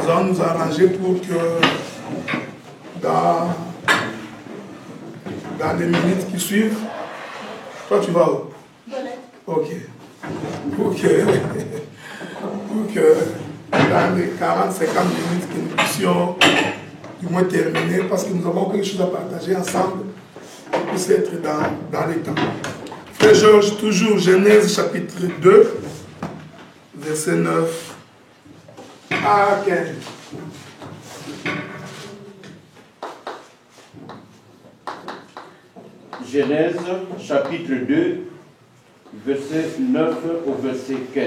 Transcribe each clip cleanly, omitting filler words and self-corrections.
nous allons nous arranger pour que dans les minutes qui suivent, toi tu vas où? Ok. Pour que dans les 40-50 minutes que nous puissions du moins terminer, parce que nous avons quelque chose à partager ensemble, qu'on puisse être dans les temps. Frère Georges, toujours Genèse chapitre 2, verset 9 à 15. Genèse chapitre 2, verset 9 au verset 15.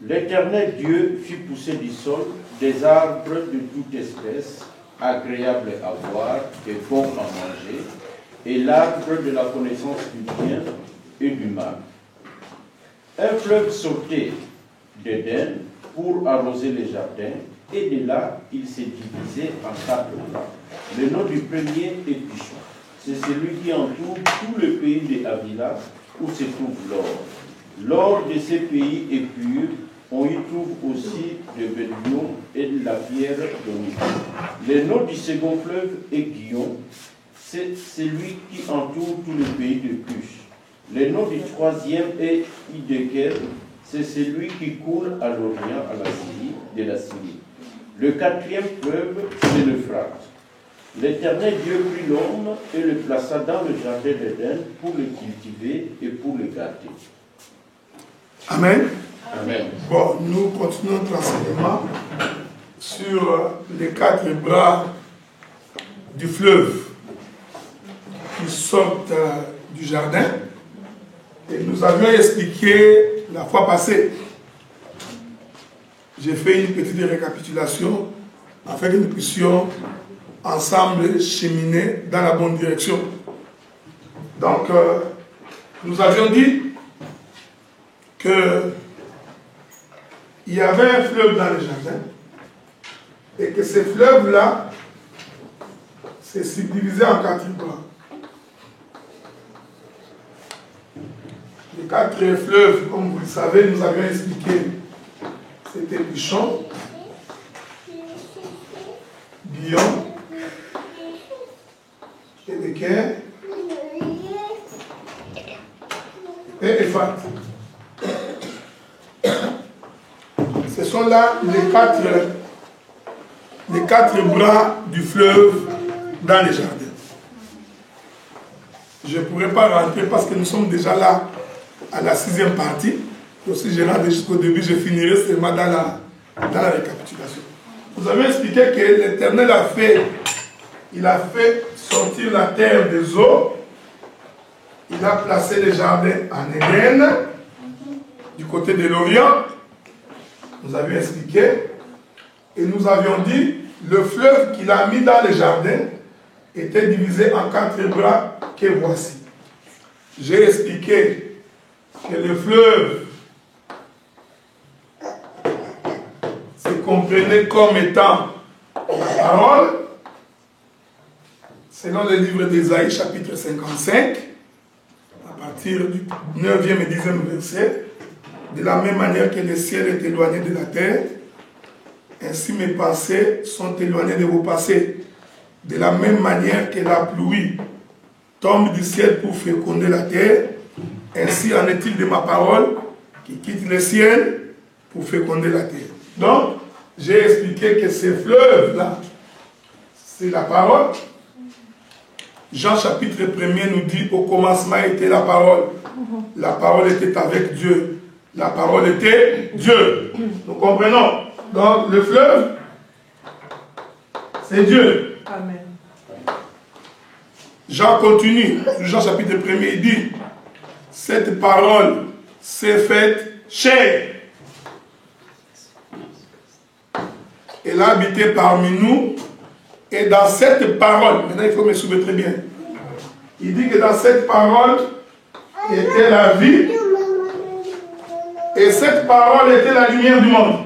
L'Éternel Dieu fit pousser du sol des arbres de toute espèce, agréables à voir et bons à manger, et l'arbre de la connaissance du bien et du mal. Un fleuve sortait d'Éden pour arroser les jardins, et de là, il s'est divisé en 4 plans. Le nom du premier est Pichon. C'est celui qui entoure tout le pays de Havila, où se trouve l'or. L'or de ces pays est pur. On y trouve aussi de bédillon et de la pierre d'onyx. Le nom du second fleuve est Guillon. C'est celui qui entoure tout le pays de Cush. Le nom du troisième est Hiddekel. C'est celui qui coule à l'Orient, à la Syrie, de la Syrie. Le quatrième fleuve, c'est l'Euphrate. L'Éternel Dieu prit l'homme et le plaça dans le jardin d'Éden pour le cultiver et pour le garder. Amen. Amen. Bon, nous continuons notre enseignement sur les 4 bras du fleuve qui sortent du jardin. Et nous avions expliqué la fois passée. J'ai fait une petite récapitulation afin que nous puissions ensemble cheminer dans la bonne direction. Donc, nous avions dit que il y avait un fleuve dans le jardin et que ce fleuve-là s'est subdivisé en 4 bras. Les 4 fleuves, comme vous le savez, nous avions expliqué, c'était Pichon, Guillon, Hiddekel et Ephrate. Ce sont là les 4 bras du fleuve dans les jardins. Je ne pourrais pas rentrer parce que nous sommes déjà là à la 6e partie. Donc si je rentre jusqu'au début, je finirai seulement dans la récapitulation. Vous avez expliqué que l'Éternel a fait sortir la terre des eaux. Il a placé les jardins en Éden, du côté de l'Orient. Nous avions expliqué. Et nous avions dit, le fleuve qu'il a mis dans les jardins était divisé en 4 bras que voici. J'ai expliqué que le fleuve se comprenait comme étant la parole, selon le livre d'Ésaïe, chapitre 55, à partir du 9e et 10e verset. De la même manière que le ciel est éloigné de la terre, ainsi mes pensées sont éloignées de vos pensées. De la même manière que la pluie tombe du ciel pour féconder la terre, ainsi en est-il de ma parole qui quitte le ciel pour féconder la terre. Donc, j'ai expliqué que ces fleuves-là, c'est la parole. Jean chapitre 1er nous dit, au commencement était la parole. La parole était avec Dieu. La parole était Dieu. Nous comprenons. Donc, le fleuve, c'est Dieu. Amen. Jean continue. Jean chapitre 1er, il dit, cette parole s'est faite chair. Elle a habité parmi nous. Et dans cette parole, maintenant il faut me suivre très bien. Il dit que dans cette parole était la vie. Et cette parole était la lumière du monde.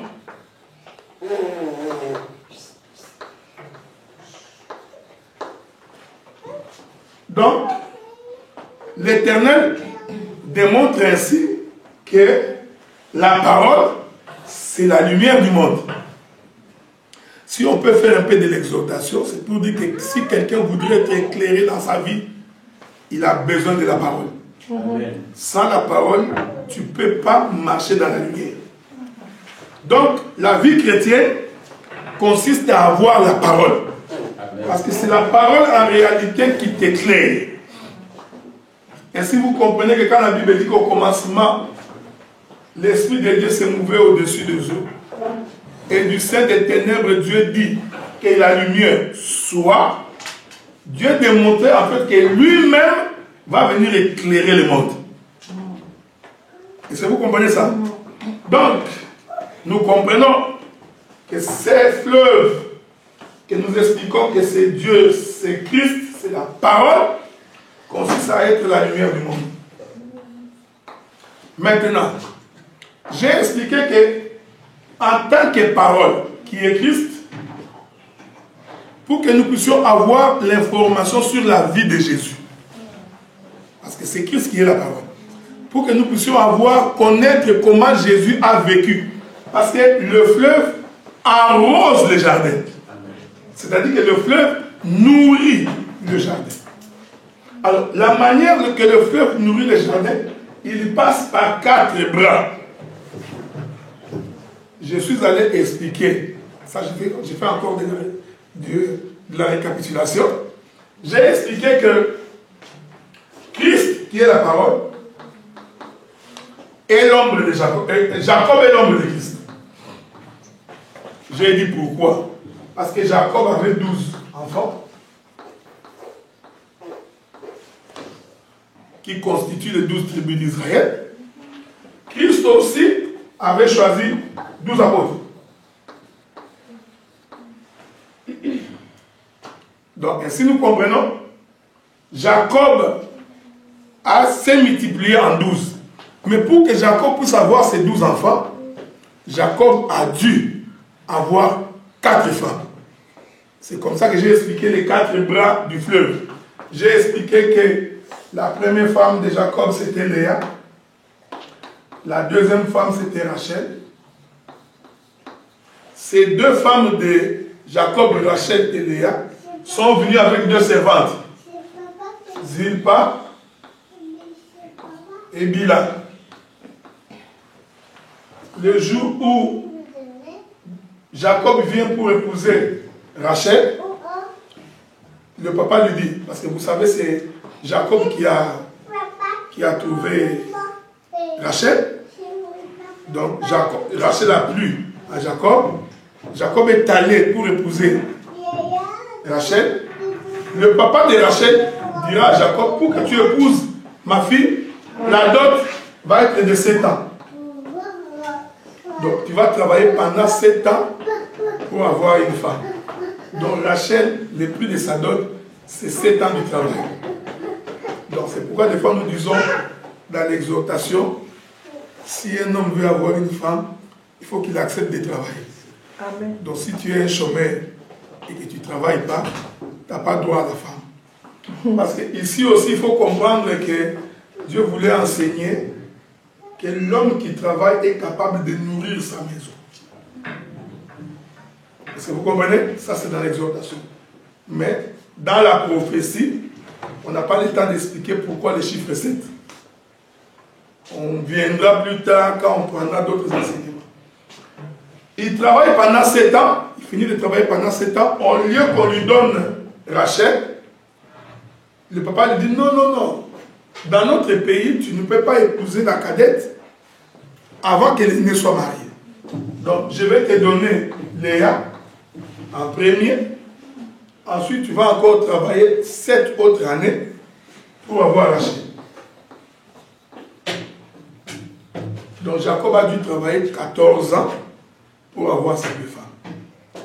Donc, l'Éternel démontre ainsi que la parole, c'est la lumière du monde. Si on peut faire un peu de l'exhortation, c'est pour dire que si quelqu'un voudrait être éclairé dans sa vie, il a besoin de la parole. Amen. Sans la parole, tu ne peux pas marcher dans la lumière. Donc, la vie chrétienne consiste à avoir la parole. Amen. Parce que c'est la parole en réalité qui t'éclaire. Ainsi, vous comprenez que quand la Bible dit qu'au commencement, l'Esprit de Dieu s'est mouvé au-dessus des eaux. Et du sein des ténèbres, Dieu dit que la lumière soit. Dieu démontrait en fait que lui-même va venir éclairer le monde. Est-ce que vous comprenez ça? Donc, nous comprenons que ces fleuves que nous expliquons que c'est Dieu, c'est Christ, c'est la parole, consiste à être la lumière du monde. Maintenant, j'ai expliqué que en tant que parole qui est Christ, pour que nous puissions avoir l'information sur la vie de Jésus, parce que c'est Christ qui est la parole, pour que nous puissions connaître comment Jésus a vécu, parce que le fleuve arrose le jardin, c'est-à-dire que le fleuve nourrit le jardin. Alors, la manière que le fleuve nourrit le jardin, il passe par 4 bras. Je suis allé expliquer, ça j'ai fait encore de la récapitulation. J'ai expliqué que Christ, qui est la parole, est l'ombre de Jacob. Jacob est l'ombre de Christ. J'ai dit pourquoi. Parce que Jacob avait 12 enfants qui constituent les 12 tribus d'Israël. Christ aussi avait choisi 12 apôtres. Donc, ainsi nous comprenons, Jacob s'est multiplié en 12. Mais pour que Jacob puisse avoir ses 12 enfants, Jacob a dû avoir 4 femmes. C'est comme ça que j'ai expliqué les 4 bras du fleuve. J'ai expliqué que la première femme de Jacob, c'était Léa. La deuxième femme, c'était Rachel. Ces 2 femmes de Jacob, Rachel et Léa, sont venues avec 2 servantes. Zilpa et Bila. Le jour où Jacob vient pour épouser Rachel, le papa lui dit, parce que vous savez, c'est Jacob qui a trouvé Rachel. Donc Rachel a plu à Jacob. Jacob est allé pour épouser Rachel. Le papa de Rachel dira à Jacob, pour que tu épouses ma fille, la dot va être de 7 ans. Donc tu vas travailler pendant 7 ans pour avoir une femme. Donc Rachel, le prix de sa dot, c'est 7 ans de travail. Donc c'est pourquoi des fois nous disons dans l'exhortation, si un homme veut avoir une femme, il faut qu'il accepte de travailler. Amen. Donc si tu es un chômeur et que tu ne travailles pas, tu n'as pas droit à la femme. Parce qu'ici aussi, il faut comprendre que Dieu voulait enseigner que l'homme qui travaille est capable de nourrir sa maison. Est-ce que vous comprenez? Ça, c'est dans l'exhortation. Mais dans la prophétie, on n'a pas le temps d'expliquer pourquoi le chiffre 7. On viendra plus tard quand on prendra d'autres enseignements. Il travaille pendant 7 ans, il finit de travailler pendant 7 ans, au lieu qu'on lui donne Rachel, le papa lui dit non, non, non. Dans notre pays, tu ne peux pas épouser la cadette avant qu'elle ne soit mariée. Donc, je vais te donner Léa en premier. Ensuite, tu vas encore travailler 7 autres années pour avoir Rachel. Donc, Jacob a dû travailler 14 ans pour avoir ces 2 femmes.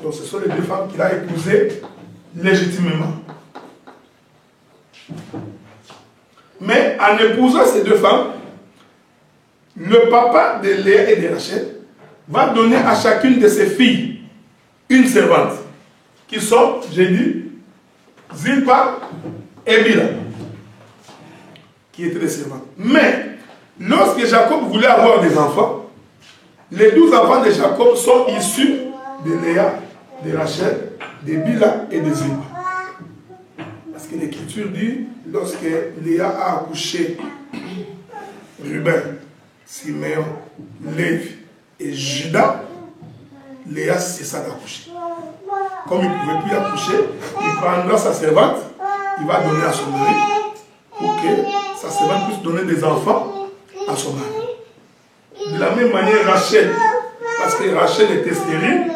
Donc, ce sont les 2 femmes qu'il a épousées légitimement. Mais en épousant ces 2 femmes, le papa de Léa et de Rachel va donner à chacune de ses filles une servante, qui sont, j'ai dit, Zilpa et Bila, qui étaient des servantes. Mais, lorsque Jacob voulait avoir des enfants, Les 12 enfants de Jacob sont issus de Léa, de Rachel, de Bila et de Zilpa. Parce que l'Écriture dit, lorsque Léa a accouché Ruben, Siméon, Lévi et Judas, Léa cessa d'accoucher. Comme il ne pouvait plus accoucher, il prendra sa servante, il va donner à son mari, pour que sa servante puisse donner des enfants à son mari. De la même manière, Rachel, parce que Rachel était stérile,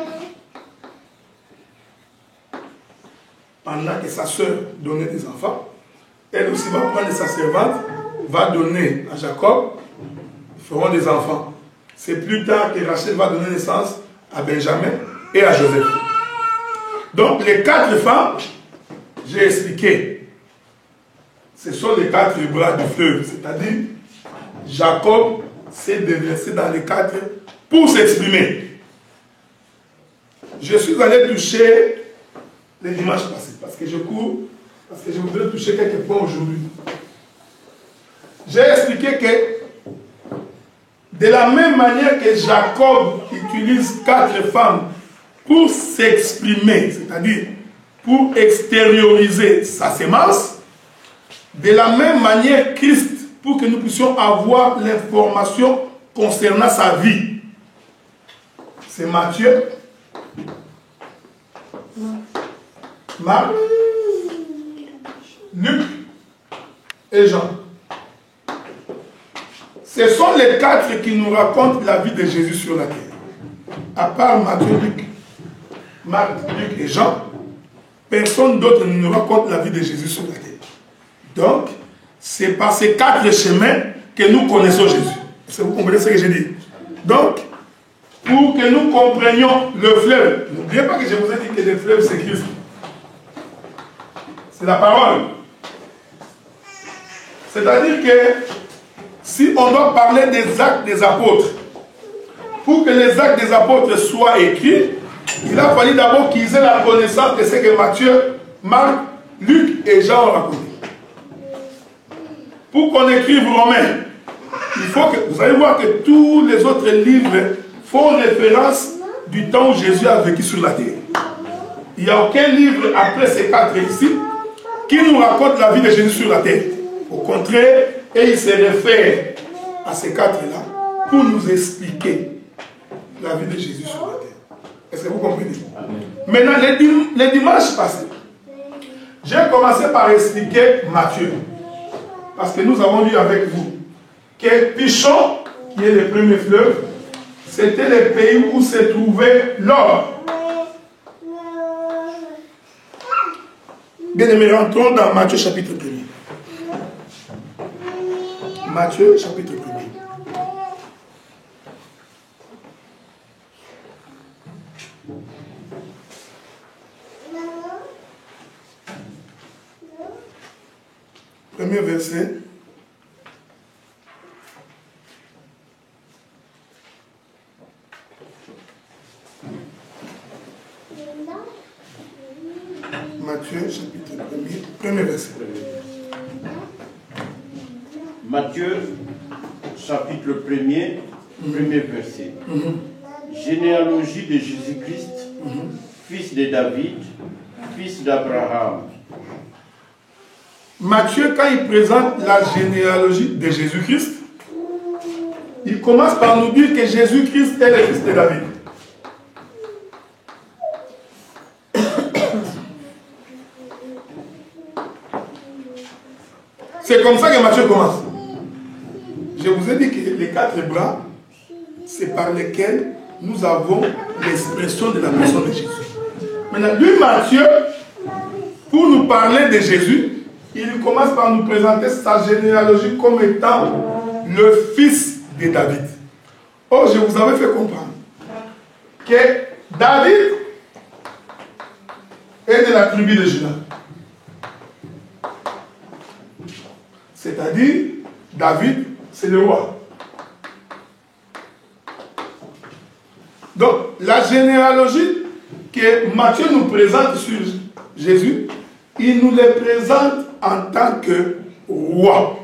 pendant que sa soeur donnait des enfants, elle aussi va prendre sa servante, va donner à Jacob, ils feront des enfants. C'est plus tard que Rachel va donner naissance à Benjamin et à Joseph. Donc les 4 femmes, j'ai expliqué, ce sont les 4 bras du fleuve, c'est-à-dire Jacob s'est déversé dans les 4 pour s'exprimer. Je suis allé toucher les dimanches passés, parce que je cours, parce que je voudrais toucher quelques points aujourd'hui. J'ai expliqué que de la même manière que Jacob utilise 4 femmes pour s'exprimer, c'est-à-dire pour extérioriser sa sémence, de la même manière Christ, pour que nous puissions avoir l'information concernant sa vie. C'est Matthieu, Marc, Luc et Jean. Ce sont les 4 qui nous racontent la vie de Jésus sur la terre. À part Matthieu, Luc, Marc, Luc et Jean, personne d'autre ne nous raconte la vie de Jésus sur la terre. Donc, c'est par ces 4 chemins que nous connaissons Jésus. Est-ce que vous comprenez ce que j'ai dit? Donc, pour que nous comprenions le fleuve, n'oubliez pas que je vous ai dit que le fleuve c'est Christ. C'est la parole. C'est-à-dire que si on doit parler des actes des apôtres, pour que les actes des apôtres soient écrits, il a fallu d'abord qu'ils aient la connaissance de ce que Matthieu, Marc, Luc et Jean ont raconté. Pour qu'on écrive Romains, il faut que, vous allez voir que tous les autres livres font référence du temps où Jésus a vécu sur la terre. Il n'y a aucun livre après ces 4 ici qui nous raconte la vie de Jésus sur la terre. Au contraire, et il se réfère à ces 4-là pour nous expliquer la vie de Jésus sur la terre. Est-ce que vous comprenez? Amen. Maintenant, les dimanches passés, j'ai commencé par expliquer Matthieu. Parce que nous avons lu avec vous que Pichon, qui est le premier fleuve, c'était le pays où se trouvait l'or. Bien aimés, rentrons dans Matthieu chapitre 1er. Matthieu chapitre 1er. Premier verset. Matthieu chapitre 1er, premier verset. Matthieu chapitre 1er, premier verset. Généalogie de Jésus-Christ, fils de David, fils d'Abraham. Matthieu, quand il présente la généalogie de Jésus-Christ, il commence par nous dire que Jésus-Christ est le fils de David. C'est comme ça que Matthieu commence. Je vous ai dit que les 4 bras, c'est par lesquels nous avons l'expression de la personne de Jésus. Maintenant, lui, Matthieu, pour nous parler de Jésus, il commence par nous présenter sa généalogie comme étant le fils de David. Or, je vous avais fait comprendre que David est de la tribu de Juda. C'est-à-dire, David, c'est le roi. Donc, la généalogie que Matthieu nous présente sur Jésus, il nous les présente en tant que roi.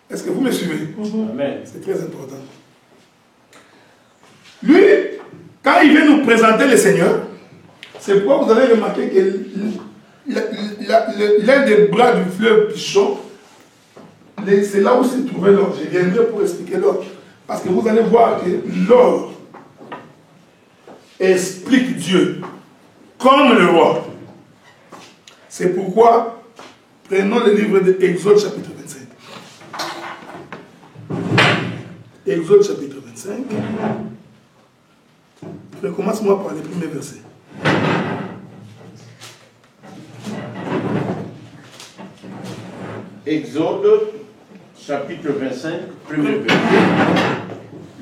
Est-ce que vous me suivez? Amen. C'est très important. Quand il vient nous présenter le Seigneur, c'est pourquoi vous avez remarqué que l'un des bras du fleuve Pichon, c'est là où se trouvait l'or. Je viendrai pour expliquer l'or. Parce que vous allez voir que l'or explique Dieu comme le roi. C'est pourquoi, prenons le livre de Exode chapitre 25. Exode chapitre 25. Commence-moi par les premiers versets. Exode chapitre 25, premier verset.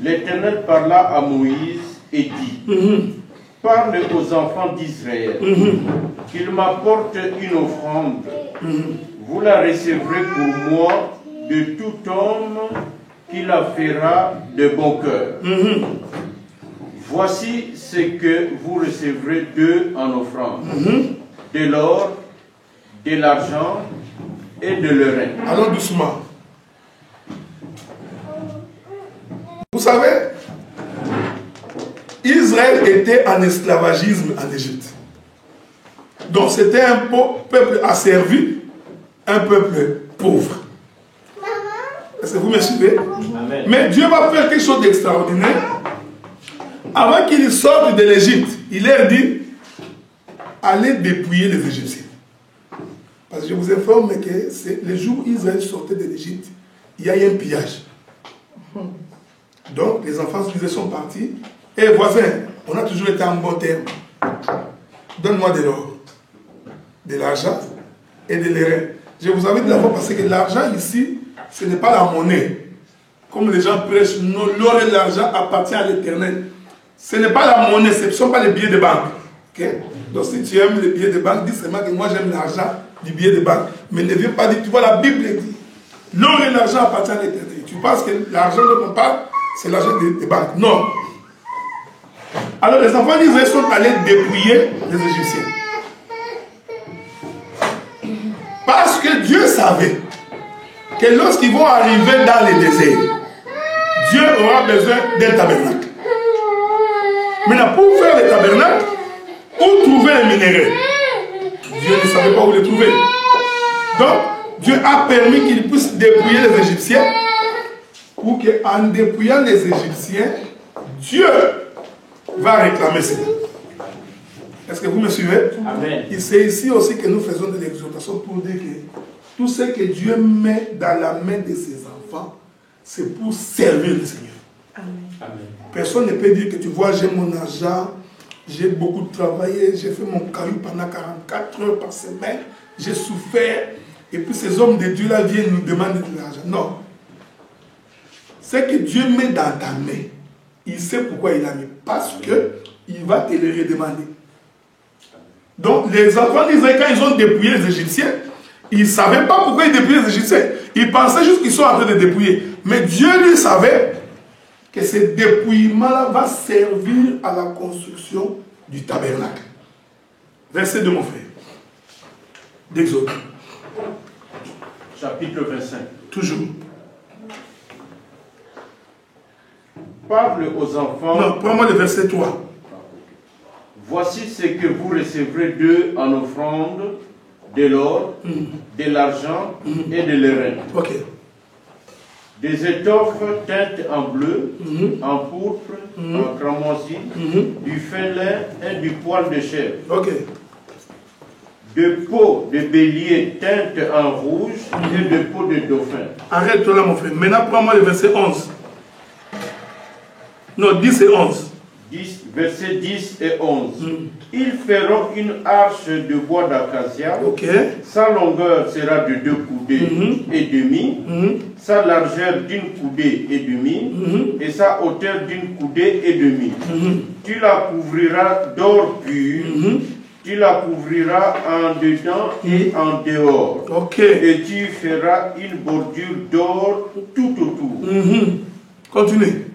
L'Éternel parla à Moïse et dit, parle aux enfants d'Israël, qu'ils m'apportent une offrande. Vous la recevrez pour moi de tout homme qui la fera de bon cœur. Voici ce que vous recevrez d'eux en offrande. De l'or, de l'argent et de l'oreille. Allons doucement. Vous savez, Israël était en esclavagisme en Égypte. Donc c'était un peuple asservi, un peuple pauvre. Est-ce que vous me suivez? Amen. Mais Dieu va faire quelque chose d'extraordinaire. Avant qu'ils sortent de l'Égypte, il leur dit, allez dépouiller les Égyptiens. Parce que je vous informe que c'est le jour où Israël sortait de l'Égypte, il y a eu un pillage. Donc les enfants d'Israël sont partis. Et voisin, on a toujours été en bon terme. Donne-moi de l'or, de l'argent et de l'airain. Je vous avais dit d'abord parce que l'argent ici, ce n'est pas la monnaie. Comme les gens prêchent, non, l'or et l'argent appartiennent à l'Éternel. Ce n'est pas la monnaie, ce ne sont pas les billets de banque. Okay? Donc si tu aimes les billets de banque, dis seulement que moi j'aime l'argent du billet de banque. Mais ne viens pas dire, tu vois la Bible dit, l'or et l'argent appartiennent à l'Éternel. Tu penses que l'argent dont on parle, c'est l'argent des banques. Non. Alors les enfants d'Israël sont allés dépouiller les Égyptiens. Parce que Dieu savait que lorsqu'ils vont arriver dans le désert, Dieu aura besoin d'un tabernacle. Maintenant, pour faire le tabernacle, où trouver les minéraux? Dieu ne savait pas où les trouver. Donc, Dieu a permis qu'ils puissent dépouiller les Égyptiens pour qu'en dépouillant les Égyptiens, Dieu va réclamer cela. Est-ce que vous me suivez? Amen. Et c'est ici aussi que nous faisons de l'exhortation pour dire que tout ce que Dieu met dans la main de ses enfants, c'est pour servir le Seigneur. Amen. Amen. Personne ne peut dire que tu vois, j'ai mon argent, j'ai beaucoup travaillé, j'ai fait mon caillou pendant 44 heures par semaine, j'ai souffert, et puis ces hommes de Dieu là viennent nous demander de l'argent. Non. Ce que Dieu met dans ta main, il sait pourquoi il l'a mis. Parce qu'il va te le redemander. Donc les enfants d'Israël, quand ils ont dépouillé les Égyptiens, ils ne savaient pas pourquoi ils dépouillaient les Égyptiens. Ils pensaient juste qu'ils sont en train de dépouiller. Mais Dieu lui savait que ce dépouillement-là va servir à la construction du tabernacle. Verset de mon frère. D'Exode. Chapitre 25. Toujours. Parle aux enfants. Non, prends-moi le verset 3. Voici ce que vous recevrez d'eux en offrande, de l'or, de l'argent et de l'airain. Ok. Des étoffes teintes en bleu, en pourpre, en cramoisi, du fin lin et du poil de chèvre. Ok. De peau de bélier teinte en rouge et de peau de dauphin. Arrête-toi là, mon frère. Maintenant, prends-moi le verset 11. Non, 10 et 11. Versets 10 et 11. Ils feront une arche de bois d'acacia. Ok. Sa longueur sera de 2 coudées et demi, sa largeur d'une coudée et demi, et sa hauteur d'une coudée et demi. Tu la couvriras d'or pur, tu la couvriras en dedans et en dehors. Ok. Et tu feras une bordure d'or tout autour. Continue.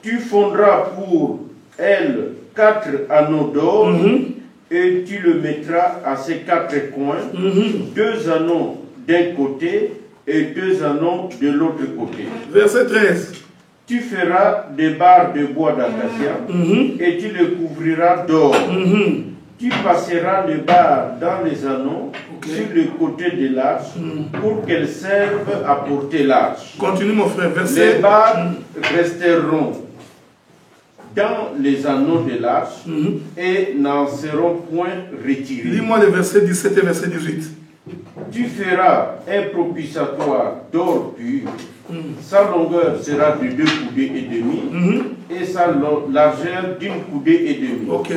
Tu fondras pour elle 4 anneaux d'or et tu le mettras à ses 4 coins, 2 anneaux d'un côté et 2 anneaux de l'autre côté. Verset 13. Tu feras des barres de bois d'acacia et tu les couvriras d'or. Tu passeras les barres dans les anneaux sur le côté de l'arche pour qu'elles servent à porter l'arche. Continue mon frère, verset. Les barres resteront dans les anneaux de l'arche et n'en seront point retirées. Lis-moi les versets 17 et verset 18. Tu feras un propitiatoire d'or pur. Sa longueur sera de 2 coudées et demi et sa largeur d'une coudée et demie. Ok.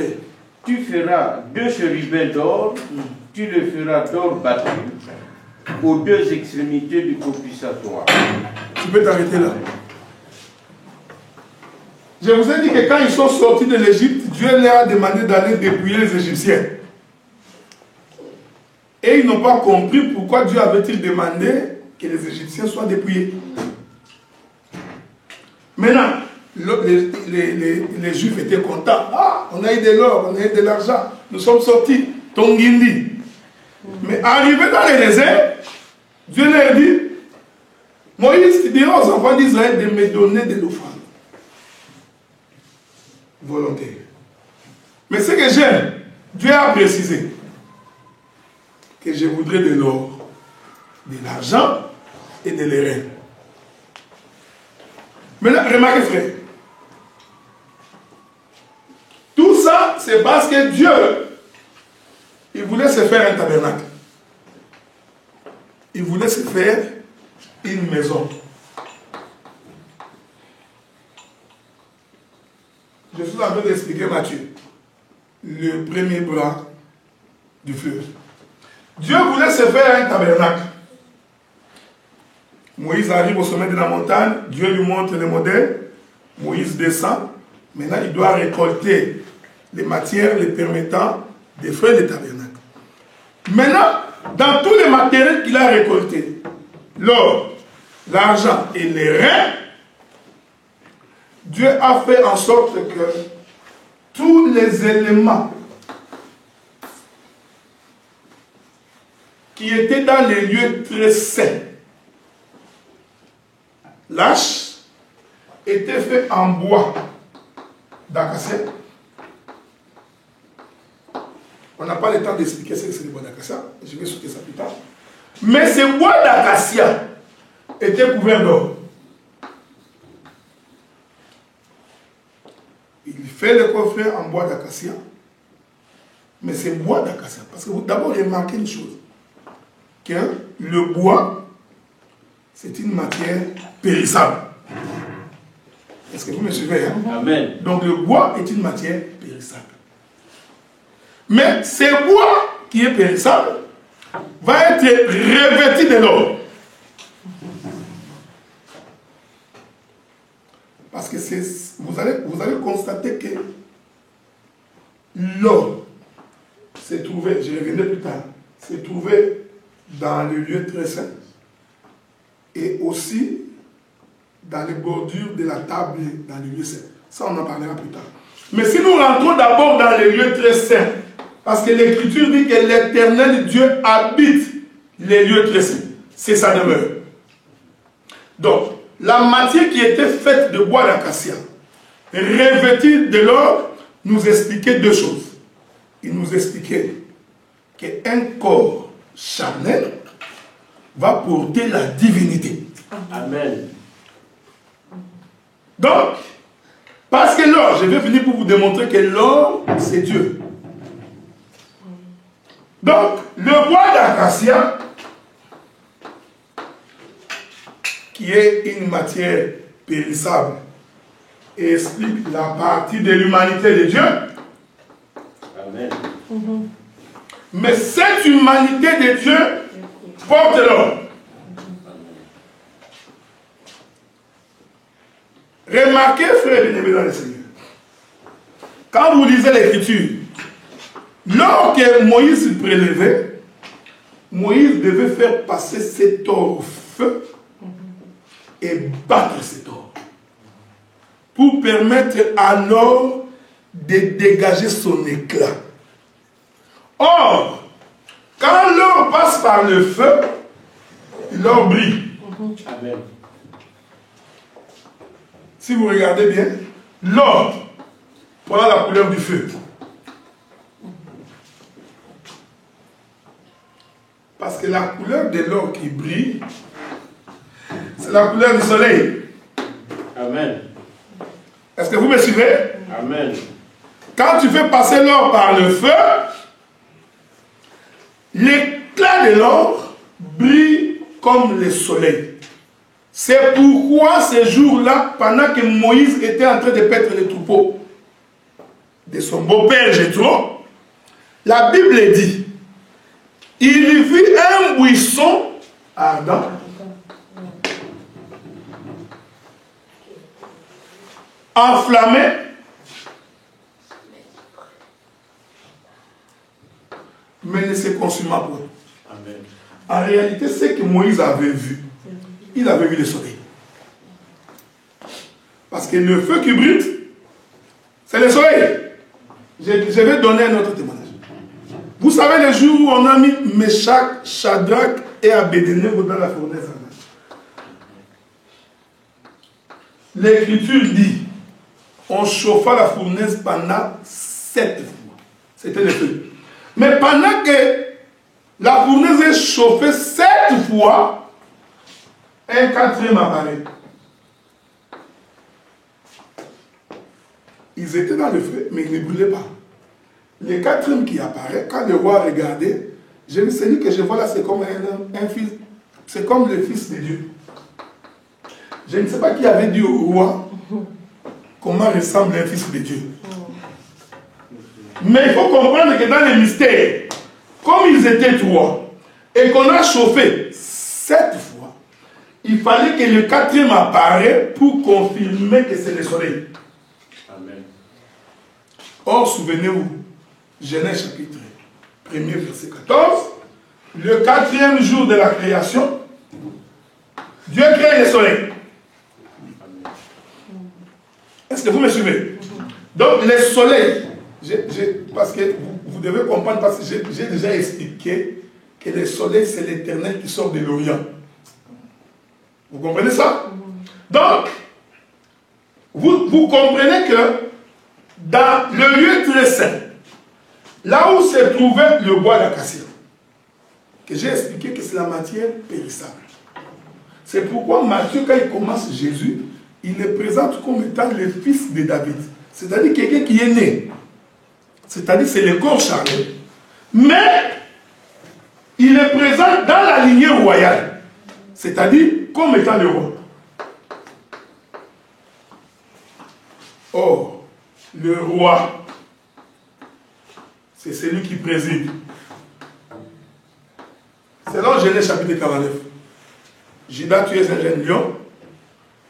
Tu feras 2 chérubins d'or, tu le feras d'or battu aux 2 extrémités du propitiatoire. Tu peux t'arrêter là. Je vous ai dit que quand ils sont sortis de l'Égypte, Dieu leur a demandé d'aller dépouiller les Égyptiens. Et ils n'ont pas compris pourquoi Dieu avait-il demandé que les Égyptiens soient dépouillés. Maintenant, les Juifs étaient contents. Ah, on a eu de l'or, on a eu de l'argent. Nous sommes sortis. Tongindi. Mais arrivé dans les déserts, Dieu leur dit, Moïse dira aux enfants d'Israël de me donner de l'offrande volontaire. Mais ce que j'aime, Dieu a précisé que je voudrais de l'or, de l'argent et de l'airain. Maintenant, remarquez frère, tout ça c'est parce que Dieu, il voulait se faire un tabernacle. Il voulait se faire une maison. Je suis en train d'expliquer Matthieu, le premier bras du fleuve. Dieu voulait se faire un tabernacle. Moïse arrive au sommet de la montagne, Dieu lui montre le modèle, Moïse descend, maintenant il doit récolter les matières les permettant de faire le tabernacle. Maintenant, dans tous les matériels qu'il a récoltés, l'or, l'argent et les reins, Dieu a fait en sorte que tous les éléments qui étaient dans les lieux très saints, l'arche, était fait en bois d'acacia. On n'a pas le temps d'expliquer ce que c'est le bois d'acacia, je vais sauter ça plus tard. Mais ce bois d'acacia était couvert d'or. Il fait le coffret en bois d'acacia, mais c'est bois d'acacia. Parce que vous d'abord remarquez une chose, que le bois, c'est une matière périssable. Est-ce que vous me suivez? Amen. Donc le bois est une matière périssable. Mais ce bois qui est périssable va être revêtu de l'or. Parce que vous allez constater que l'or s'est trouvé, je reviendrai plus tard, s'est trouvé dans le lieu très saint et aussi dans les bordures de la table dans le lieu saint. Ça, on en parlera plus tard. Mais si nous rentrons d'abord dans les lieux très saints, parce que l'Écriture dit que l'Éternel Dieu habite les lieux très saints, c'est sa demeure. Donc, la matière qui était faite de bois d'acacia, revêtue de l'or, nous expliquait deux choses. Il nous expliquait qu'un corps charnel va porter la divinité. Amen. Donc, parce que l'or, je vais venir pour vous démontrer que l'or, c'est Dieu. Donc, le bois d'acacia, qui est une matière périssable, explique la partie de l'humanité de Dieu. Amen. Mais cette humanité de Dieu porte l'or. Remarquez, frères bien-aimés dans le Seigneur, quand vous lisez l'Écriture, l'or que Moïse prélevait, Moïse devait faire passer cet or au feu et battre cet or pour permettre à l'or de dégager son éclat. Or, quand l'or passe par le feu, l'or brille. Amen. si vous regardez bien, l'or prend la couleur du feu. Parce que la couleur de l'or qui brille, c'est la couleur du soleil. Amen. Est-ce que vous me suivez? Amen. Quand tu fais passer l'or par le feu, l'éclat de l'or brille comme le soleil. C'est pourquoi ce jour-là, pendant que Moïse était en train de paître les troupeaux de son beau-père Jéthro, la Bible dit, il vit un buisson ardent enflammé mais ne se consuma pas. Amen. En réalité, ce que Moïse avait vu, il avait vu le soleil. Parce que le feu qui brille, c'est le soleil. Je vais donner un autre témoignage. Vous savez, le jour où on a mis Meshach, Shadrach et Abednego dans la fournaise, l'Écriture dit, on chauffa la fournaise pendant 7 fois. C'était le feu. Mais pendant que la fournaise est chauffée 7 fois, un quatrième apparaît. Ils étaient dans le feu, mais ils ne brûlaient pas. Le quatrième qui apparaît, quand le roi regardait, je me suis dit que je vois là, c'est comme un fils, c'est comme le fils de Dieu. Je ne sais pas qui avait dit au roi comment ressemble un fils de Dieu. Mais il faut comprendre que dans les mystères, comme ils étaient 3, et qu'on a chauffé 7 fois, il fallait que le quatrième apparaisse pour confirmer que c'est le soleil. Amen. Or, souvenez-vous, Genèse chapitre 1er, verset 14, le 4e jour de la création, Dieu crée le soleil. Est-ce que vous me suivez? Donc, le soleil, parce que vous devez comprendre, parce que j'ai déjà expliqué que le soleil, c'est l'éternel qui sort de l'Orient. Vous comprenez ça? Donc, vous comprenez que dans le lieu très saint, là où se trouvait le bois d'acacia, que j'ai expliqué que c'est la matière périssable. C'est pourquoi Matthieu, quand il commence Jésus, il le présente comme étant le fils de David. C'est-à-dire quelqu'un qui est né. C'est-à-dire c'est le corps charnel. Mais il le présente dans la lignée royale. C'est-à-dire comme étant le roi. Or, le roi, c'est celui qui préside. Selon Genèse chapitre 49. Judas, tu es un jeune lion,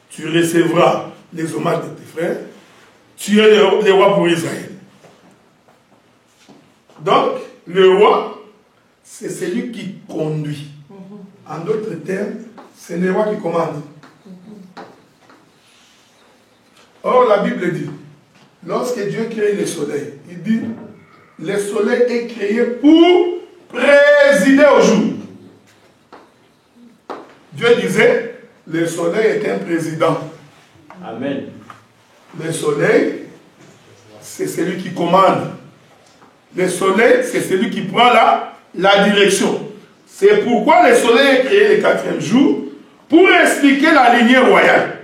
tu recevras les hommages de tes frères, tu es le roi pour Israël. Donc, le roi, c'est celui qui conduit. En d'autres termes, c'est le roi qui commande. Or, la Bible dit, lorsque Dieu crée le soleil, il dit, le soleil est créé pour présider au jour. Dieu disait, le soleil est un président. Amen. Le soleil, c'est celui qui commande. Le soleil, c'est celui qui prend la direction. C'est pourquoi le soleil est créé le 4e jour, pour expliquer la lignée royale.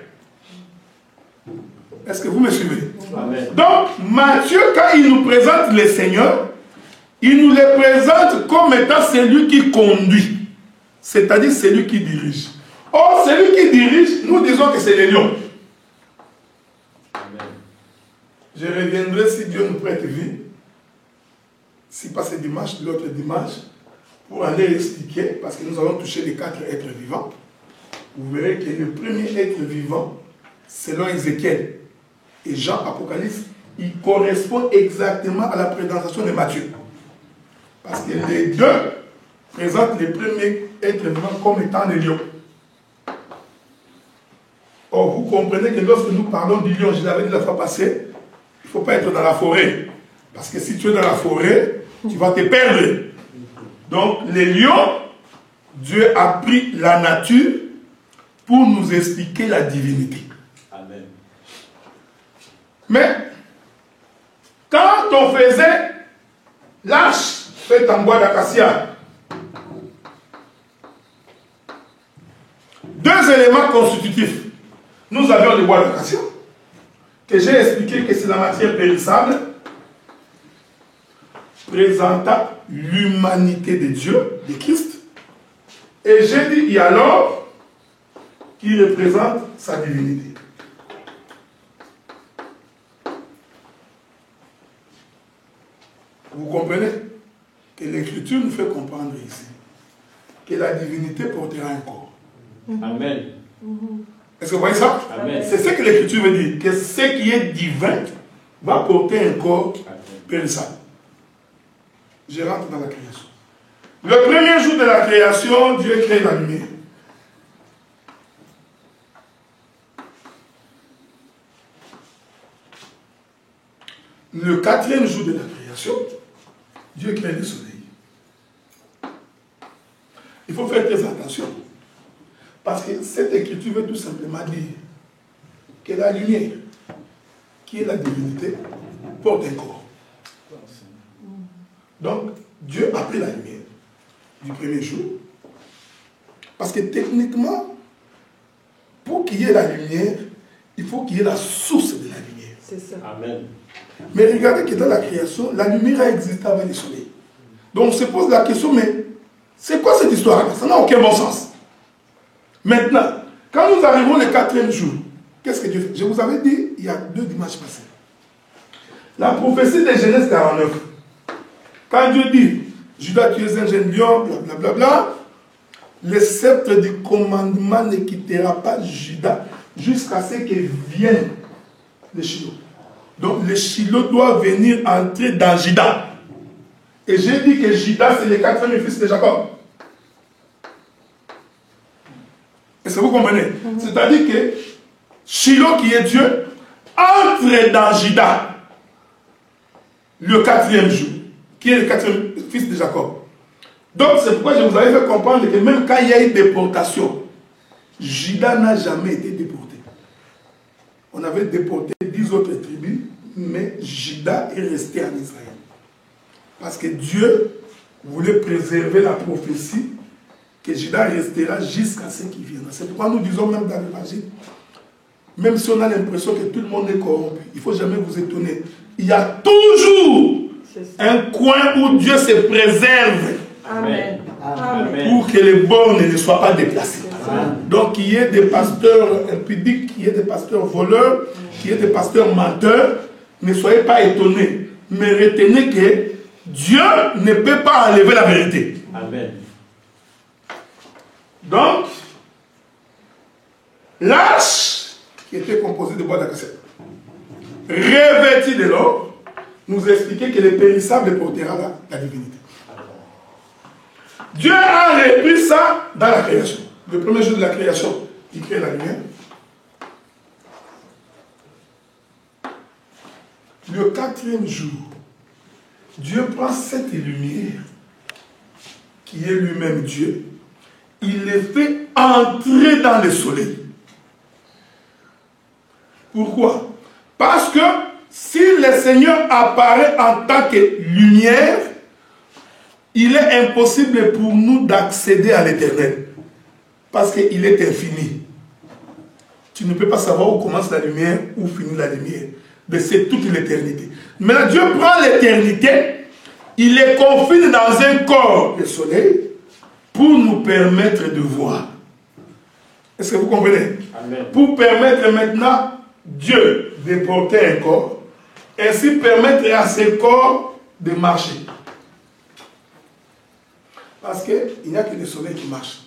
Est-ce que vous me suivez? Amen. Donc, Matthieu, quand il nous présente le Seigneur, il nous le présente comme étant celui qui conduit. C'est-à-dire celui qui dirige. Or, celui qui dirige, nous disons que c'est le lion. Amen. Je reviendrai si Dieu nous prête vie. Si pas ce dimanche, l'autre dimanche, pour aller expliquer, parce que nous allons toucher les 4 êtres vivants. Vous verrez que le premier être vivant, selon Ézéchiel et Jean Apocalypse, il correspond exactement à la présentation de Matthieu. Parce que les deux présentent le premier être vivant comme étant le lion. Or, vous comprenez que lorsque nous parlons du lion, je l'avais dit la fois passée, il ne faut pas être dans la forêt. Parce que si tu es dans la forêt, tu vas te perdre. Donc, les lions, Dieu a pris la nature pour nous expliquer la divinité. Amen. Mais, quand on faisait l'arche faite en bois d'acacia, deux éléments constitutifs. Nous avions le bois d'acacia, que j'ai expliqué que c'est la matière périssable, présentant l'humanité de Dieu, de Christ. Et j'ai dit, il y a l'or qui représente sa divinité. Vous comprenez que l'Écriture nous fait comprendre ici que la divinité portera un corps. Amen. Est-ce que vous voyez ça? C'est ce que l'Écriture veut dire, que ce qui est divin va porter un corps périssable. Je rentre dans la création. Le premier jour de la création, Dieu crée la lumière. Le quatrième jour de la création, Dieu crée le soleil. Il faut faire très attention. Parce que cette écriture veut tout simplement dire que la lumière, qui est la divinité, porte un corps. Donc, Dieu a pris la lumière du premier jour. Parce que techniquement, pour qu'il y ait la lumière, il faut qu'il y ait la source de la lumière. C'est ça. Amen. Mais regardez que dans la création, la lumière a existé avant le soleil. Donc on se pose la question, mais c'est quoi cette histoire-là? Ça n'a aucun bon sens. Maintenant, quand nous arrivons le quatrième jour, qu'est-ce que Dieu fait? Je vous avais dit, il y a 2 dimanches passés. La prophétie de Genèse 49. Quand Dieu dit, Judas, tu es un jeune lion, blablabla, le sceptre du commandement ne quittera pas Judas jusqu'à ce que vienne le Shiloh. Donc le Shiloh doit venir entrer dans Judas. Et j'ai dit que Judas c'est le 4e fils de Jacob. Est-ce que vous comprenez? C'est-à-dire que Shiloh qui est Dieu entre dans Judas le 4e jour, qui est le 4e fils de Jacob. Donc c'est pourquoi je vous avais fait comprendre que même quand il y a eu déportation, Judas n'a jamais été déporté. On avait déporté 10 autres tribus, mais Judas est resté en Israël. Parce que Dieu voulait préserver la prophétie que Judas restera jusqu'à ce qu'il vienne. C'est pourquoi nous disons même dans l'évangile, même si on a l'impression que tout le monde est corrompu, il ne faut jamais vous étonner. Il y a toujours un coin où Dieu se préserve. Amen. Amen. Pour que les bornes ne soient pas déplacées. Donc qu'il y ait des pasteurs impudiques, qu'il y ait des pasteurs voleurs, qu'il y ait des pasteurs menteurs, ne soyez pas étonnés. Mais retenez que Dieu ne peut pas enlever la vérité. Amen. Donc, l'arche qui était composée de bois d'acacia, revêtie de l'or, nous expliquait que le périssable portera la divinité. Dieu a repris ça dans la création. Le premier jour de la création, il crée la lumière. Le 4e jour, Dieu prend cette lumière, qui est lui-même Dieu, il les fait entrer dans le soleil. Pourquoi? Parce que si le Seigneur apparaît en tant que lumière, il est impossible pour nous d'accéder à l'éternel. Parce qu'il est infini. Tu ne peux pas savoir où commence la lumière, où finit la lumière. Mais c'est toute l'éternité. Mais Dieu prend l'éternité, il les confine dans un corps, le soleil, pour nous permettre de voir. Est-ce que vous comprenez? Amen. Pour permettre maintenant Dieu de porter un corps, et ainsi permettre à ce corps de marcher. Parce qu'il n'y a que le soleil qui marche.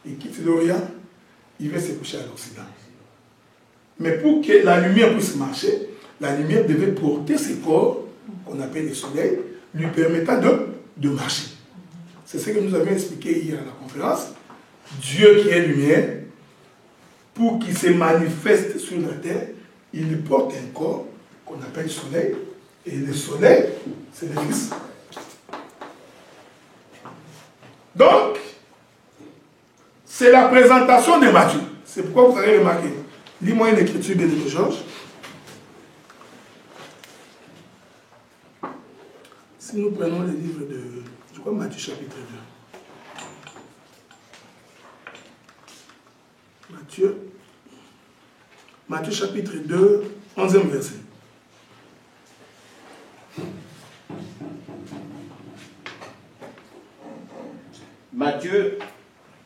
Il quitte l'Orient, il va se coucher à l'Occident. Mais pour que la lumière puisse marcher, la lumière devait porter ce corps, qu'on appelle le soleil, lui permettant de marcher. C'est ce que nous avions expliqué hier à la conférence. Dieu qui est lumière, pour qu'il se manifeste sur la terre, il lui porte un corps qu'on appelle soleil. Et le soleil, c'est le Fils. Donc, c'est la présentation de Matthieu. C'est pourquoi vous avez remarqué. Lis-moi une écriture de Georges. Si nous prenons le livre de, je crois, Matthieu chapitre 2. Matthieu chapitre 2, 11e verset. Matthieu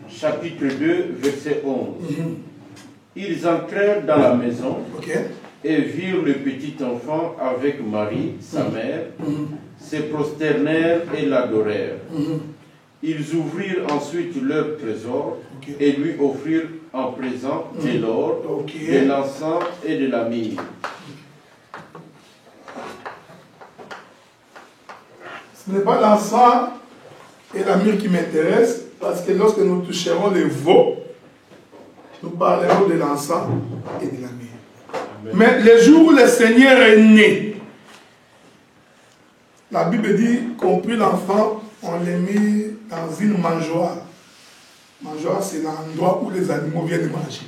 chapitre 2, verset 11. Ils entrèrent dans la maison et virent le petit enfant avec Marie, sa mère, se prosternèrent et l'adorèrent. Ils ouvrirent ensuite leur trésor et lui offrirent en présent de l'or, de l'encens et de la myrrhe. Ce n'est pas l'encens et la myrrhe qui m'intéressent, parce que lorsque nous toucherons les veaux, nous parlerons de l'encens et de la myrrhe. Mais le jour où le Seigneur est né, la Bible dit qu'on prit l'enfant, on l'a mis dans une mangeoire. Mangeoire, c'est l'endroit où les animaux viennent manger.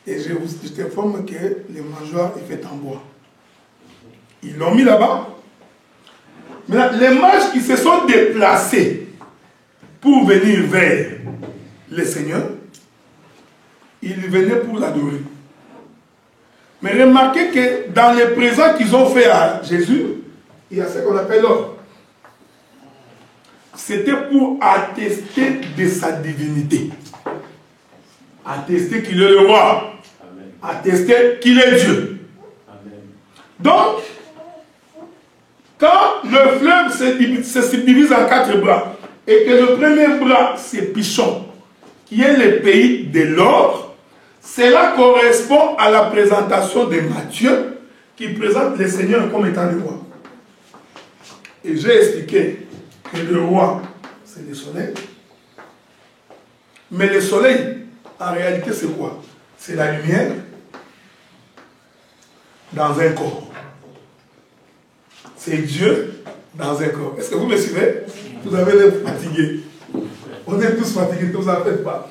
Et je t'informe que le mangeoire est fait en bois. Ils l'ont mis là-bas. Maintenant, les mages qui se sont déplacés pour venir vers le Seigneur, ils venaient pour l'adorer. Mais remarquez que dans les présents qu'ils ont fait à Jésus, il y a ce qu'on appelle l'or. C'était pour attester de sa divinité. Attester qu'il est le roi. Amen. Attester qu'il est Dieu. Amen. Donc, quand le fleuve se subdivise en 4 bras, et que le premier bras, c'est Pichon, qui est le pays de l'or, cela correspond à la présentation de Matthieu, qui présente le Seigneur comme étant le roi. Et j'ai expliqué que le roi, c'est le soleil. Mais le soleil, en réalité, c'est quoi? C'est la lumière dans un corps. C'est Dieu dans un corps. Est-ce que vous me suivez? Vous avez l'air fatigué. On est tous fatigués, ne vous en faites pas.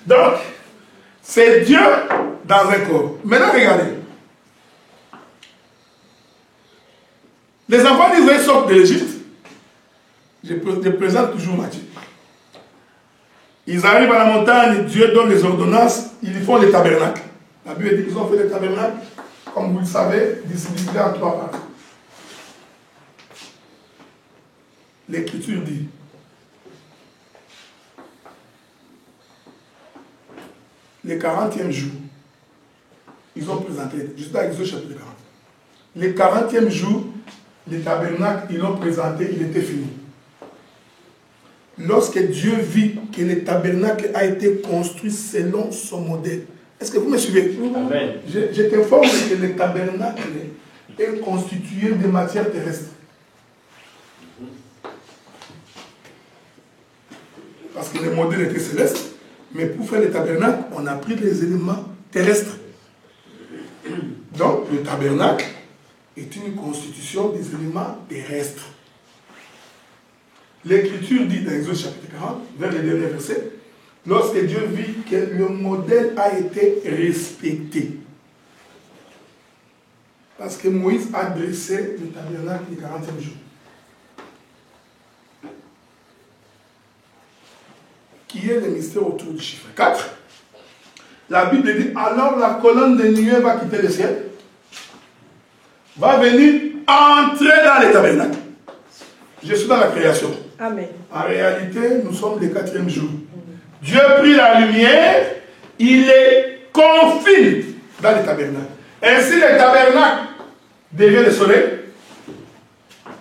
Donc, c'est Dieu dans un corps. Maintenant, regardez. Les enfants d'Israël sortent de l'Égypte. Je présente toujours Matthieu. Ils arrivent à la montagne, Dieu donne les ordonnances, ils font les tabernacles. La Bible dit qu'ils ont fait les tabernacles, comme vous le savez, distribués en 3 parties. L'Écriture dit, le 40e jour, ils ont présenté, juste dans Exode chapitre 40. Le 40e jour, les tabernacles, ils l'ont présenté, il était fini. Lorsque Dieu vit que le tabernacle a été construit selon son modèle. Est-ce que vous me suivez? Amen. Je t'informe que le tabernacle est constitué de matière terrestre. Parce que le modèle était céleste. Mais pour faire le tabernacle, on a pris les éléments terrestres. Donc, le tabernacle est une constitution des éléments terrestres. L'Écriture dit dans Exode chapitre 40, vers le dernier verset, lorsque Dieu vit que le modèle a été respecté. Parce que Moïse a dressé le tabernacle le 40e jour. Qui est le mystère autour du chiffre 4. La Bible dit, alors la colonne de nuée va quitter le ciel, va venir entrer dans le tabernacle. Je suis dans la création. Amen. En réalité, nous sommes le 4e jour. Dieu prit la lumière, il les confine dans le tabernacle. Ainsi, le tabernacle devient le soleil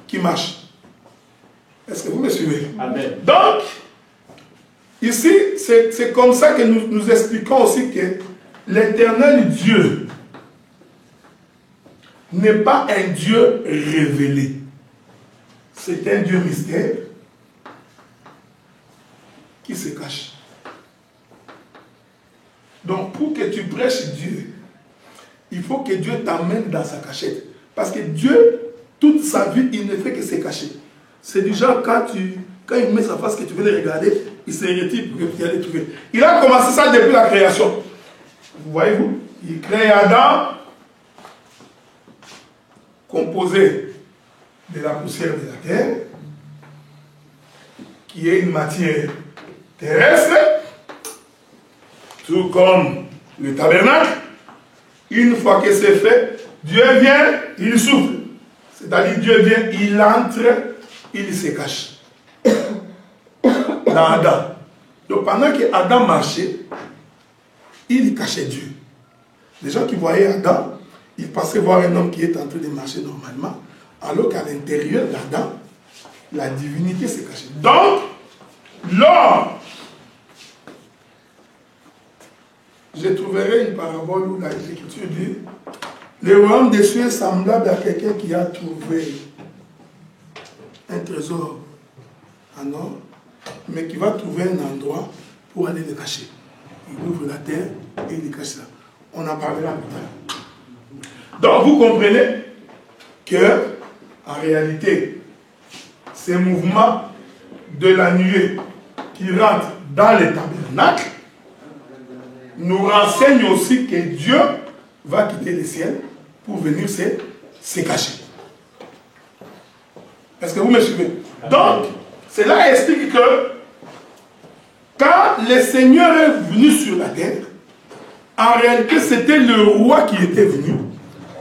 qui marche. Est-ce que vous me suivez? Amen. Donc, ici, c'est comme ça que nous expliquons aussi que l'éternel Dieu n'est pas un Dieu révélé. C'est un Dieu mystère qui se cache. Donc, pour que tu prêches Dieu, il faut que Dieu t'amène dans sa cachette. Parce que Dieu, toute sa vie, il ne fait que se cacher. C'est du genre, quand il met sa face, que tu veux le regarder, il se retire pour que tu ailles le trouver. Il a commencé ça depuis la création. Vous voyez-vous? Il crée Adam, composé de la poussière de la terre, qui est une matière terrestre, tout comme le tabernacle. Une fois que c'est fait, Dieu vient, il souffle. C'est-à-dire Dieu vient, il entre, il se cache. Dans Adam. Donc pendant que Adam marchait, il cachait Dieu. Les gens qui voyaient Adam, ils pensaient voir un homme qui est en train de marcher normalement, alors qu'à l'intérieur d'Adam, la divinité s'est cachée. Donc, l'homme, je trouverai une parabole où l'Écriture dit, le royaume des cieux est semblable à quelqu'un qui a trouvé un trésor en or, mais qui va trouver un endroit pour aller le cacher. Il ouvre la terre et il cache ça. On en parlera plus tard. Donc vous comprenez que, en réalité, ces mouvements de la nuée qui rentrent dans les tabernacles nous renseignent aussi que Dieu va quitter le ciel pour venir se cacher. Est-ce que vous me suivez? Donc, cela explique que quand le Seigneur est venu sur la terre, en réalité c'était le roi qui était venu,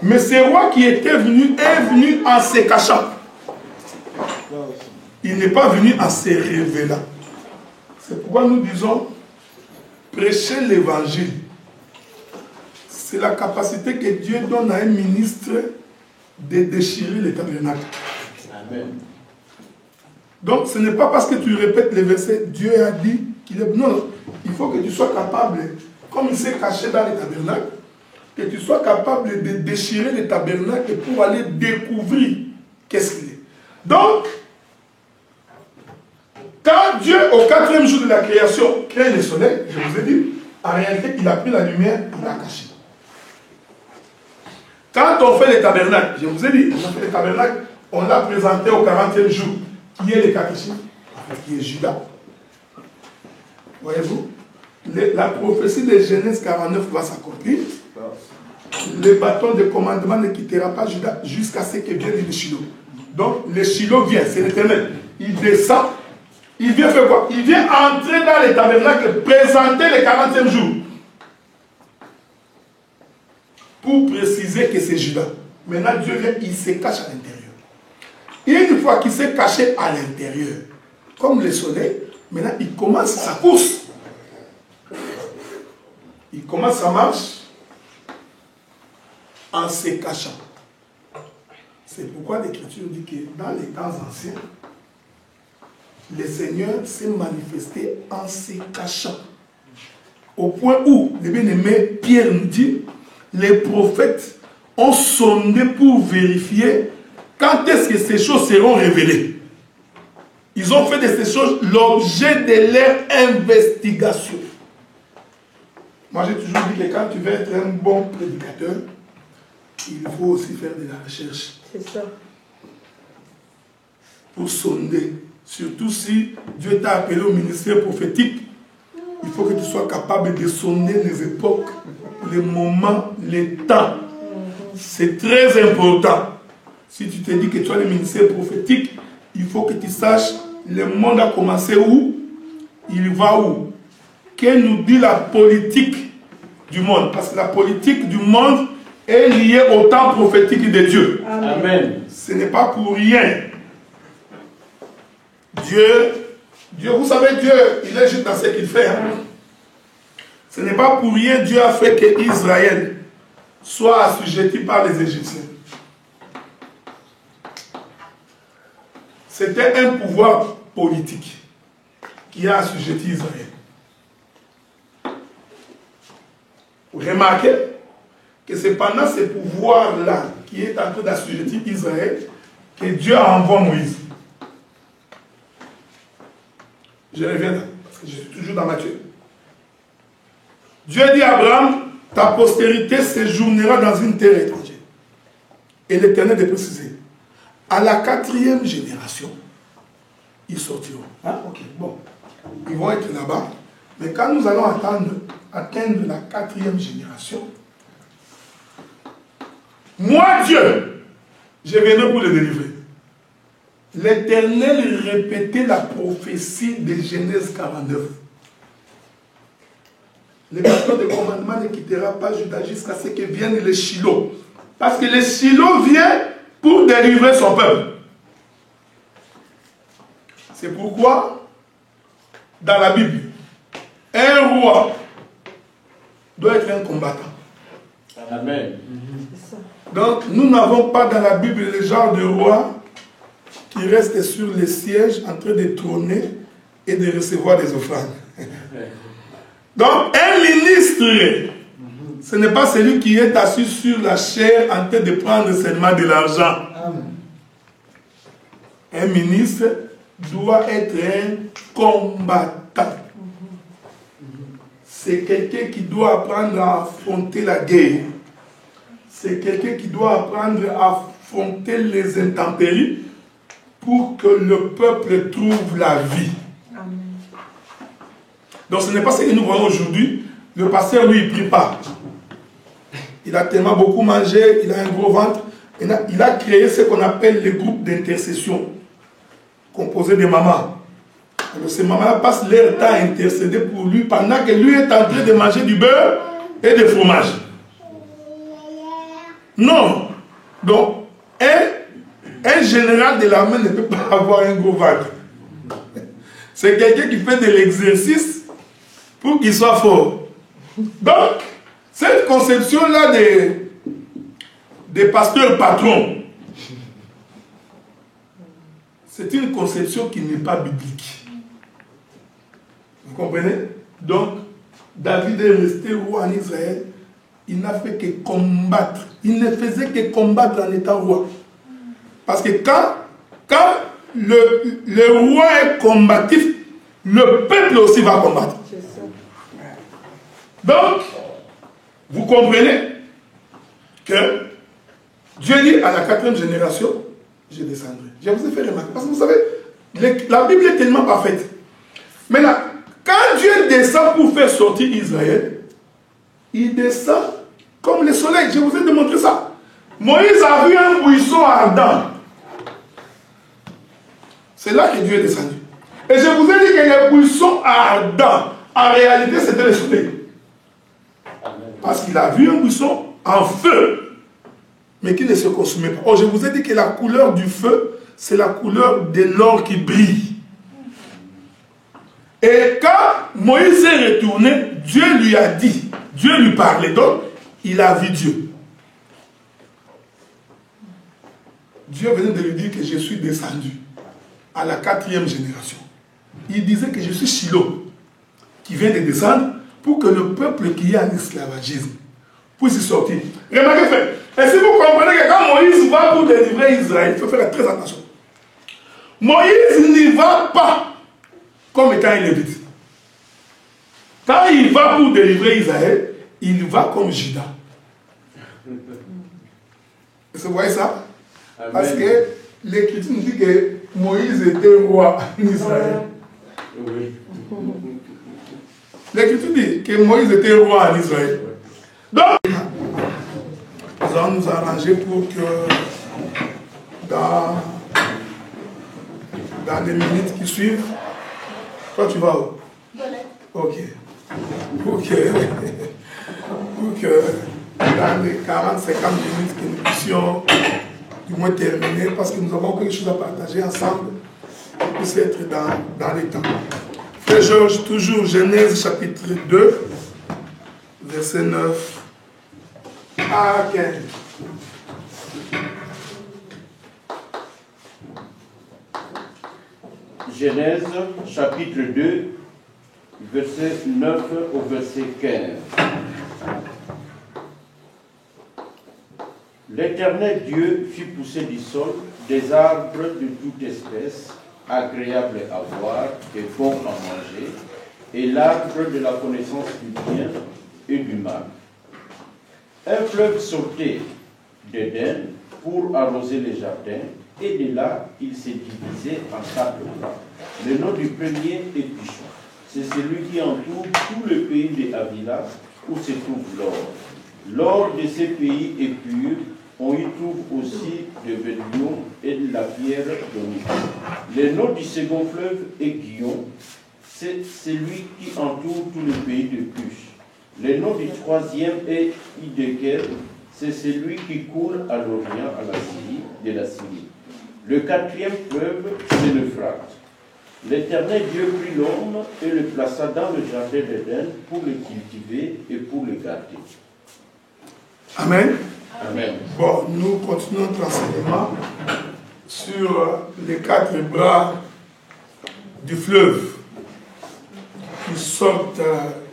mais ce roi qui était venu est venu en se cachant. Il n'est pas venu en se révélant. C'est pourquoi nous disons prêcher l'évangile. C'est la capacité que Dieu donne à un ministre de déchirer les tabernacles. Amen. Donc ce n'est pas parce que tu répètes les versets, Dieu a dit qu'il est... Non, il faut que tu sois capable, comme il s'est caché dans les tabernacles, que tu sois capable de déchirer les tabernacles pour aller découvrir qu'est-ce qu'il est. Donc, quand Dieu, au 4e jour de la création, crée le soleil, je vous ai dit, en réalité, il a pris la lumière, il l'a caché. Quand on fait les tabernacles, je vous ai dit, on a fait les tabernacles, on l'a présenté au 40e jour. Qui est le catéchisme? Qui est Judas. Voyez-vous? La prophétie de Genèse 49 va s'accomplir. Le bâton de commandement ne quittera pas Judas jusqu'à ce que vienne le Shiloh. Donc, le Shiloh vient, c'est l'Éternel. Il descend. Il vient faire quoi? Il vient entrer dans les tabernacles, présenter le 40e jour. Pour préciser que c'est Judas. Maintenant, Dieu vient, il se cache à l'intérieur. Et une fois qu'il s'est caché à l'intérieur, comme le soleil, maintenant il commence sa course. Il commence sa marche en se cachant. C'est pourquoi l'Écriture dit que dans les temps anciens, le Seigneur s'est manifesté en se cachant. Au point où, le bien-aimé Pierre nous dit, les prophètes ont sondé pour vérifier quand est-ce que ces choses seront révélées. Ils ont fait de ces choses l'objet de leur investigation. Moi, j'ai toujours dit que quand tu veux être un bon prédicateur, il faut aussi faire de la recherche. C'est ça. Pour sonder. Surtout si Dieu t'a appelé au ministère prophétique, il faut que tu sois capable de sonder les époques, les moments, les temps. C'est très important. Si tu te dis que tu as le ministère prophétique, il faut que tu saches le monde a commencé où, il va où. Que nous dit la politique du monde? Parce que la politique du monde est liée au temps prophétique de Dieu. Amen. Ce n'est pas pour rien. Dieu, vous savez, Dieu, il est juste dans ce qu'il fait. Hein? Ce n'est pas pour rien Dieu a fait que Israël soit assujetti par les Égyptiens. C'était un pouvoir politique qui a assujetti Israël. Vous remarquez que c'est pendant ce pouvoir-là qui est en train d'assujettir Israël que Dieu envoie Moïse. Je reviens là, parce que je suis toujours dans Matthieu. Dieu dit à Abraham, ta postérité séjournera dans une terre étrangère. Et l'Éternel de préciser, à la 4e génération, ils sortiront. Hein? Ok, bon. Ils vont être là-bas. Mais quand nous allons atteindre la 4e génération, moi, Dieu, je viendrai pour les délivrer. l'Éternel répétait la prophétie de Genèse 49. Le bâton de commandement ne quittera pas Juda jusqu'à ce que vienne le Shiloh. Parce que le Shiloh vient pour délivrer son peuple. C'est pourquoi, dans la Bible, un roi doit être un combattant. Amen. Donc, nous n'avons pas dans la Bible le genre de roi qui reste sur le siège en train de trôner et de recevoir des offrandes. Donc, un ministre, ce n'est pas celui qui est assis sur la chair en train de prendre seulement de l'argent. Un ministre doit être un combattant. C'est quelqu'un qui doit apprendre à affronter la guerre. C'est quelqu'un qui doit apprendre à affronter les intempéries pour que le peuple trouve la vie. Amen. Donc ce n'est pas ce que nous voyons aujourd'hui. Le pasteur, lui, il ne prie pas. Il a tellement beaucoup mangé, il a un gros ventre. Il a créé ce qu'on appelle les groupes d'intercession, composés de mamans. Alors ces mamans passent leur temps à intercéder pour lui pendant que lui est en train de manger du beurre et du fromage. Non. Donc, un général de l'armée ne peut pas avoir un gros ventre. C'est quelqu'un qui fait de l'exercice pour qu'il soit fort. Donc, cette conception-là des pasteurs patrons, c'est une conception qui n'est pas biblique. Vous comprenez? Donc, David est resté roi en Israël. Il n'a fait que combattre. Il ne faisait que combattre en étant roi. Parce que quand le roi est combatif, le peuple aussi va combattre. Donc, vous comprenez que Dieu dit à la 4e génération, je descendrai. Je vous ai fait remarquer. Parce que vous savez, la Bible est tellement parfaite. Maintenant, quand Dieu descend pour faire sortir Israël, il descend comme le soleil. Je vous ai démontré ça. Moïse a vu un buisson ardent. C'est là que Dieu est descendu. Et je vous ai dit que le buisson ardent, en réalité, c'était le soleil. Parce qu'il a vu un buisson en feu, mais qui ne se consumait pas. Or, je vous ai dit que la couleur du feu, c'est la couleur de l'or qui brille. Et quand Moïse est retourné, Dieu lui a dit, Dieu lui parlait, donc il a vu Dieu. Dieu venait de lui dire que je suis descendu à la 4e génération. Il disait que je suis Shiloh, qui vient de descendre pour que le peuple qui est en esclavagisme puisse y sortir. Remarquez, frère, et si vous comprenez que quand Moïse va pour délivrer Israël, il faut faire très attention. Moïse n'y va pas comme étant un lévite. Quand il va pour délivrer Israël, il va comme Judas. Vous voyez ça? Amen. Parce que l'Écriture nous dit que Moïse était roi en Israël. Oui. L'Écriture dit que Moïse était roi en Israël. Donc, nous allons nous arranger pour que dans les minutes qui suivent, toi tu vas où? Ok. Pour que dans les 40-50 minutes que nous puissions du moins terminer, parce que nous avons quelque chose à partager ensemble, pour puisse être dans les temps. Frère Georges, toujours Genèse chapitre 2, verset 9 à 15. Genèse chapitre 2, verset 9 au verset 15. L'Éternel Dieu fit pousser du sol des arbres de toute espèce, agréables à voir et bons à manger, et l'arbre de la connaissance du bien et du mal. Un fleuve sortait d'Éden pour arroser les jardins, et de là, il s'est divisé en 4 plans. Le nom du premier est Pichon. C'est celui qui entoure tout le pays de Havila, où se trouve l'or. L'or de ces pays est pur. On y trouve aussi de Bédioum et de la pierre d'Onique. Le nom du second fleuve est Guillon, c'est celui qui entoure tout le pays de Cush. Le nom du troisième est Idéker, c'est celui qui coule à l'Orient, à la Syrie, de la Syrie. Le quatrième fleuve, c'est l'Euphrate. L'Éternel Dieu prit l'homme et le plaça dans le jardin d'Éden pour le cultiver et pour le garder. Amen. Amen. Bon, nous continuons notre enseignement sur les 4 bras du fleuve qui sortent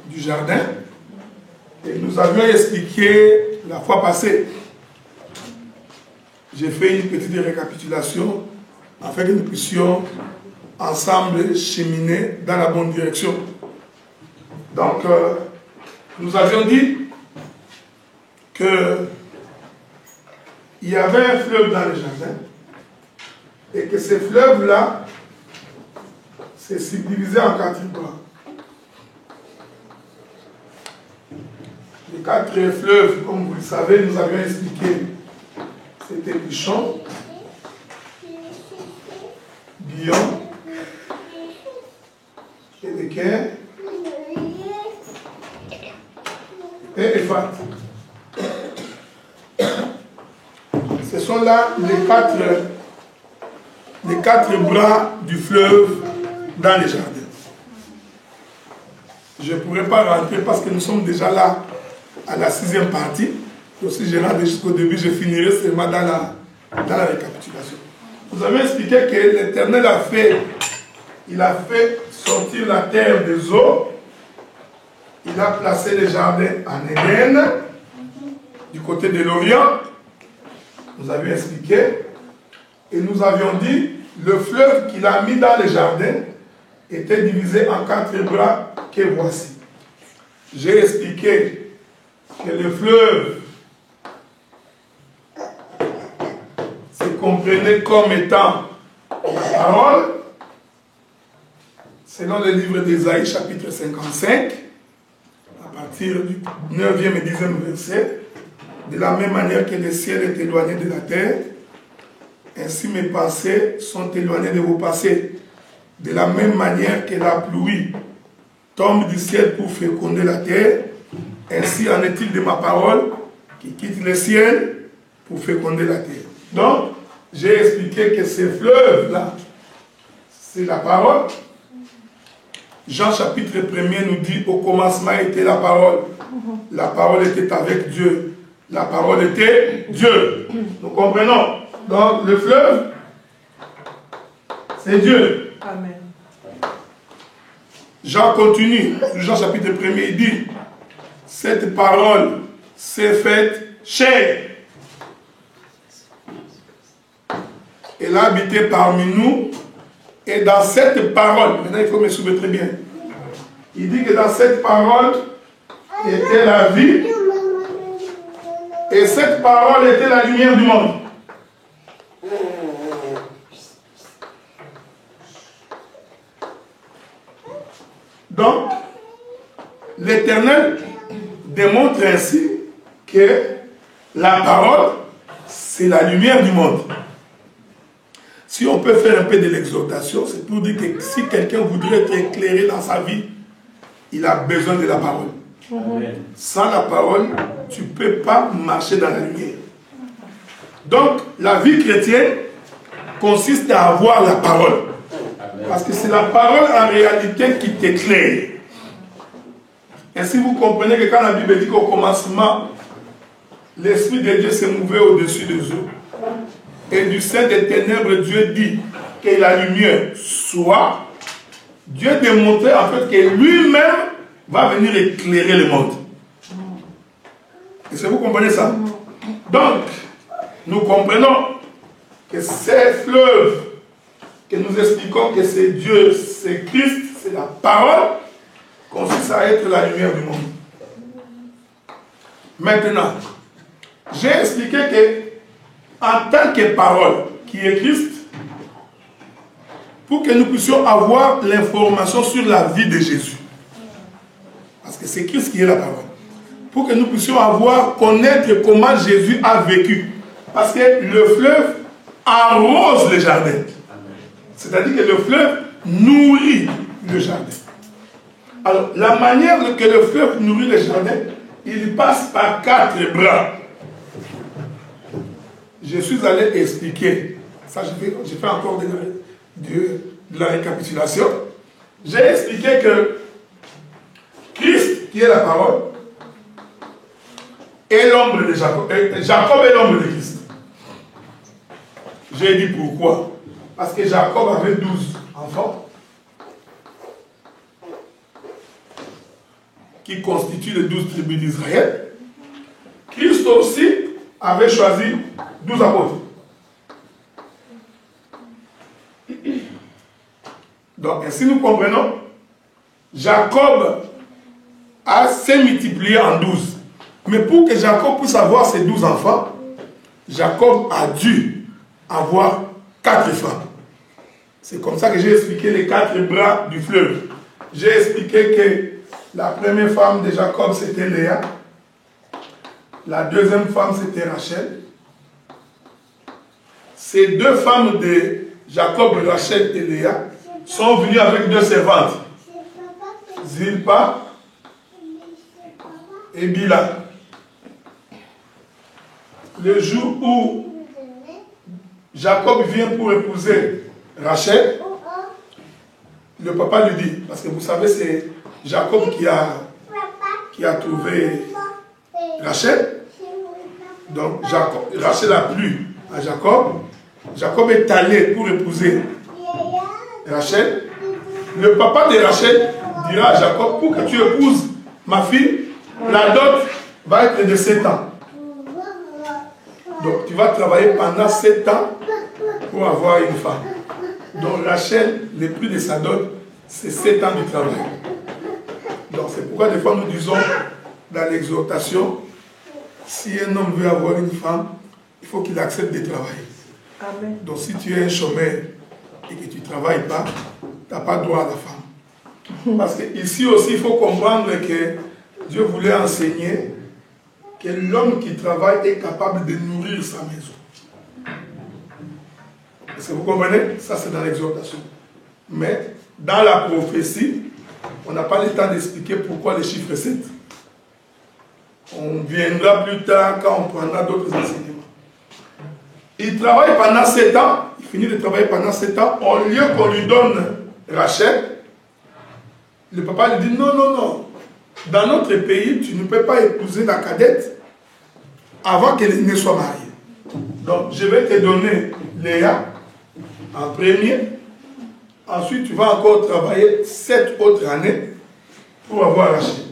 du jardin. Et nous avions expliqué la fois passée. J'ai fait une petite récapitulation afin que nous puissions ensemble cheminer dans la bonne direction. Donc, nous avions dit qu'il y avait un fleuve dans le jardin et que ce fleuve-là s'est subdivisé en 4 bras. Les 4 fleuves, comme vous le savez, nous avions expliqué, c'était Pichon, Guillon, Idéker et Ephrate. Ce sont là les 4 bras du fleuve dans les jardins. Je ne pourrais pas rentrer parce que nous sommes déjà là à la 6e partie. Donc si je rentre jusqu'au début, je finirai seulement dans la récapitulation. Vous avez expliqué que l'Éternel a fait sortir la terre des eaux. Il a placé les jardins en Éden, du côté de l'Orient. Nous avions expliqué. Et nous avions dit, le fleuve qu'il a mis dans les jardins était divisé en 4 bras que voici. J'ai expliqué que le fleuve se comprenait comme étant la parole, selon le livre d'Ésaïe, chapitre 55, à partir du 9e et 10e verset. De la même manière que le ciel est éloigné de la terre, ainsi mes pensées sont éloignées de vos pensées. De la même manière que la pluie tombe du ciel pour féconder la terre, ainsi en est-il de ma parole qui quitte le ciel pour féconder la terre. Donc, j'ai expliqué que ces fleuves-là, c'est la parole. Jean chapitre 1er nous dit, au commencement était la parole. La parole était avec Dieu. La parole était Dieu. Nous comprenons. Donc, le fleuve, c'est Dieu. Amen. Jean continue. Jean chapitre 1er, il dit, cette parole s'est faite chair. Elle a habité parmi nous. Et dans cette parole, maintenant il faut me souvenir très bien. Il dit que dans cette parole était la vie. Et cette parole était la lumière du monde. Donc, l'Éternel démontre ainsi que la parole, c'est la lumière du monde. Si on peut faire un peu de l'exhortation, c'est pour dire que si quelqu'un voudrait être éclairé dans sa vie, il a besoin de la parole. Amen. Sans la parole, tu ne peux pas marcher dans la lumière. Donc, la vie chrétienne consiste à avoir la parole. Amen. Parce que c'est la parole en réalité qui t'éclaire. Ainsi, vous comprenez que quand la Bible dit qu'au commencement, l'Esprit de Dieu s'est mouvé au-dessus des eaux. Et du sein des ténèbres, Dieu dit que la lumière soit. Dieu démontrait en fait que lui-même va venir éclairer le monde. Est-ce que vous comprenez ça? Donc, nous comprenons que ces fleuves que nous expliquons que c'est Dieu, c'est Christ, c'est la parole, consiste à être la lumière du monde. Maintenant, j'ai expliqué que en tant que parole qui est Christ, pour que nous puissions avoir l'information sur la vie de Jésus, parce que c'est Christ qui est la parole, pour que nous puissions connaître comment Jésus a vécu, parce que le fleuve arrose le jardin. C'est-à-dire que le fleuve nourrit le jardin. Alors, la manière que le fleuve nourrit le jardin, il passe par 4 bras. Je suis allé expliquer, ça j'ai fait encore de la récapitulation. J'ai expliqué que Christ, qui est la parole, est l'ombre de Jacob. Jacob est l'ombre de Christ. J'ai dit pourquoi. Parce que Jacob avait 12 enfants qui constituent les 12 tribus d'Israël. Christ aussi avait choisi 12 apôtres. Donc, ainsi nous comprenons, Jacob s'est multiplié en 12. Mais pour que Jacob puisse avoir ses 12 enfants, Jacob a dû avoir 4 femmes. C'est comme ça que j'ai expliqué les 4 bras du fleuve. J'ai expliqué que la première femme de Jacob, c'était Léa. La deuxième femme, c'était Rachel. Ces 2 femmes de Jacob, Rachel et Léa, sont venues avec 2 servantes. Zilpa et Bila. Le jour où Jacob vient pour épouser Rachel, le papa lui dit, parce que vous savez, c'est Jacob qui a trouvé Rachel. Donc Rachel a plu à Jacob. Jacob est allé pour épouser Rachel. Le papa de Rachel dira à Jacob, pour que tu épouses ma fille, la dot va être de 7 ans. Donc tu vas travailler pendant 7 ans pour avoir une femme. Donc Rachel, le prix de sa dot, c'est 7 ans de travail. Donc c'est pourquoi des fois nous disons dans l'exhortation, si un homme veut avoir une femme, il faut qu'il accepte de travailler. Amen. Donc si tu es un chômeur et que tu ne travailles pas, tu n'as pas droit à la femme. Parce qu'ici aussi, il faut comprendre que Dieu voulait enseigner que l'homme qui travaille est capable de nourrir sa maison. Est-ce que vous comprenez? Ça, c'est dans l'exhortation. Mais dans la prophétie, on n'a pas le temps d'expliquer pourquoi le chiffre 7. On viendra plus tard quand on prendra d'autres enseignements. Il travaille pendant 7 ans, il finit de travailler pendant 7 ans, au lieu qu'on lui donne Rachel, le papa lui dit non, non, non. Dans notre pays, tu ne peux pas épouser la cadette avant qu'elle ne soit mariée. Donc, je vais te donner Léa en premier. Ensuite, tu vas encore travailler 7 autres années pour avoir Rachel.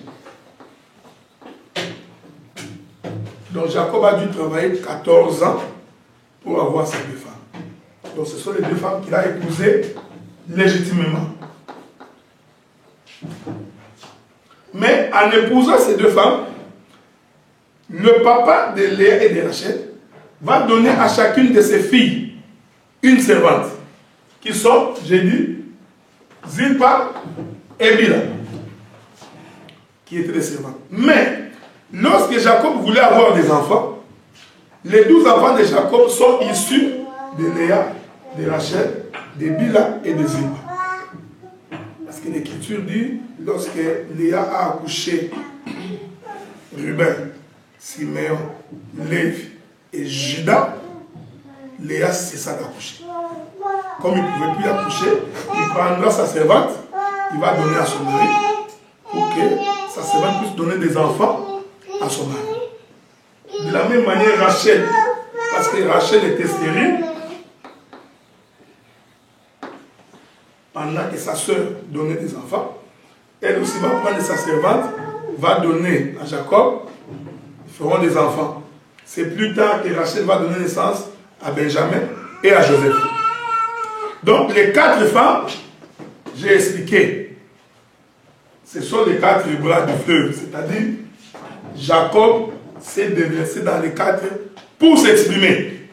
Donc, Jacob a dû travailler 14 ans pour avoir ces 2 femmes. Donc, ce sont les 2 femmes qu'il a épousées légitimement. Mais en épousant ces 2 femmes, le papa de Léa et de Rachel va donner à chacune de ses filles une servante, qui sont, j'ai dit, Zilpa et Bila, qui étaient des servantes. Mais, lorsque Jacob voulait avoir des enfants, les 12 enfants de Jacob sont issus de Léa, de Rachel, de Bila et de Zilpa. Parce que l'Écriture dit, lorsque Léa a accouché Ruben, Siméon, Lévi et Judas, Léa cessa d'accoucher. Comme il ne pouvait plus accoucher, il prendra sa servante, il va donner à son mari, pour que sa servante puisse donner des enfants à son mari. De la même manière, Rachel, parce que Rachel était stérile, pendant que sa soeur donnait des enfants, elle aussi va prendre sa servante, va donner à Jacob, ils feront des enfants. C'est plus tard que Rachel va donner naissance à Benjamin et à Joseph. Donc les 4 femmes, j'ai expliqué, ce sont les 4 bras du fleuve, c'est-à-dire Jacob s'est déversé dans les 4 pour s'exprimer.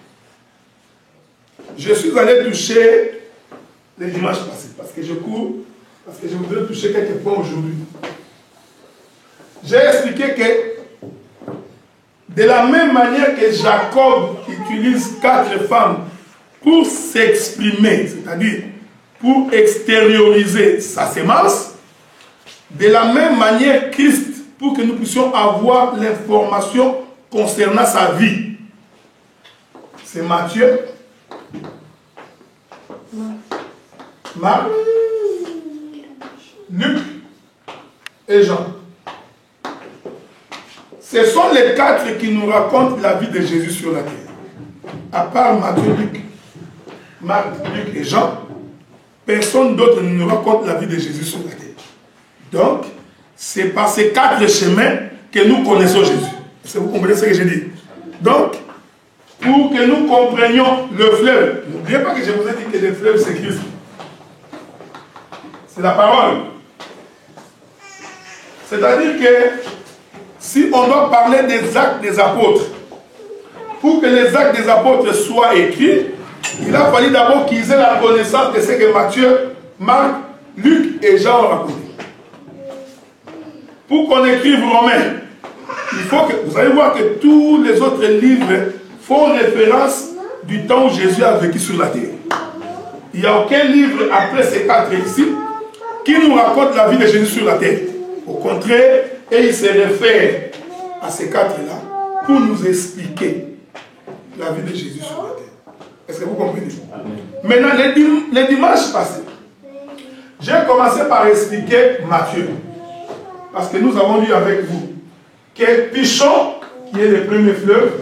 Je suis allé toucher les dimanches passés, parce que je cours, parce que je voudrais toucher quelques points aujourd'hui. J'ai expliqué que de la même manière que Jacob utilise 4 femmes pour s'exprimer, c'est-à-dire pour extérioriser sa sémence, de la même manière Christ, pour que nous puissions avoir l'information concernant sa vie. C'est Matthieu, Marc, Luc et Jean. Ce sont les quatre qui nous racontent la vie de Jésus sur la terre. À part Matthieu, Luc, Marc, Luc et Jean, personne d'autre ne nous raconte la vie de Jésus sur la terre. Donc, c'est par ces quatre chemins que nous connaissons Jésus. Est-ce que vous comprenez ce que je dis? Donc, pour que nous comprenions le fleuve, n'oubliez pas que je vous ai dit que le fleuve c'est Christ. C'est la parole. C'est-à-dire que si on doit parler des actes des apôtres, pour que les actes des apôtres soient écrits, il a fallu d'abord qu'ils aient la connaissance de ce que Matthieu, Marc, Luc et Jean ont raconté. Pour qu'on écrive Romains, il faut que, vous allez voir que tous les autres livres font référence du temps où Jésus a vécu sur la terre. Il n'y a aucun livre après ces quatre ici qui nous raconte la vie de Jésus sur la terre. Au contraire, et il se réfère à ces quatre-là pour nous expliquer la vie de Jésus sur la terre. Est-ce que vous comprenez? Amen. Maintenant, les dimanches passés, j'ai commencé par expliquer Matthieu. Parce que nous avons lu avec vous que Pichon, qui est le premier fleuve,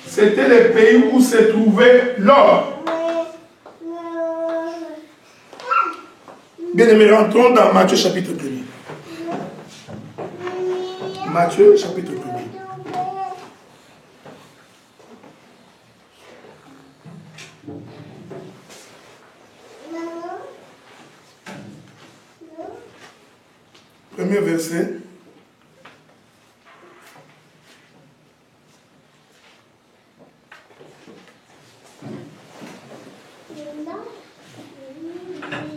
c'était le pays où se trouvait l'or. Bien aimés, rentrons dans Matthieu chapitre 1er. Matthieu chapitre 1er. Premier verset.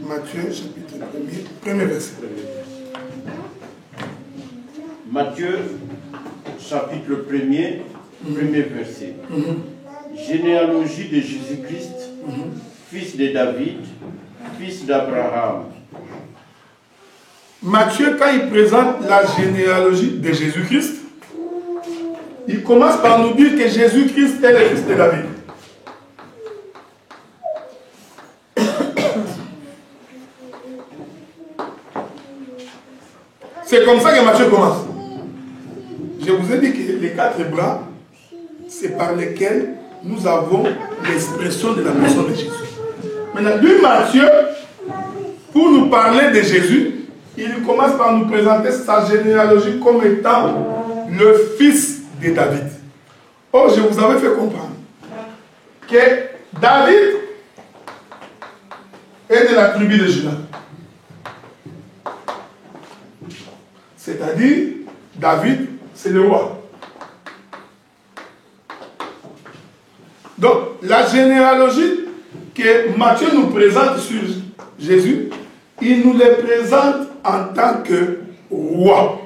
Matthieu chapitre 1er, premier verset. Matthieu chapitre 1er, premier verset. Généalogie de Jésus-Christ, fils de David, fils d'Abraham. Matthieu, quand il présente la généalogie de Jésus-Christ, il commence par nous dire que Jésus-Christ est le fils de David. C'est comme ça que Matthieu commence. Je vous ai dit que les quatre bras, c'est par lesquels nous avons l'expression de la personne de Jésus. Maintenant, lui, Matthieu, pour nous parler de Jésus, il commence par nous présenter sa généalogie comme étant le fils de David. Or, je vous avais fait comprendre que David est de la tribu de Juda. C'est-à-dire, David, c'est le roi. Donc, la généalogie que Matthieu nous présente sur Jésus, il nous les présente en tant que roi.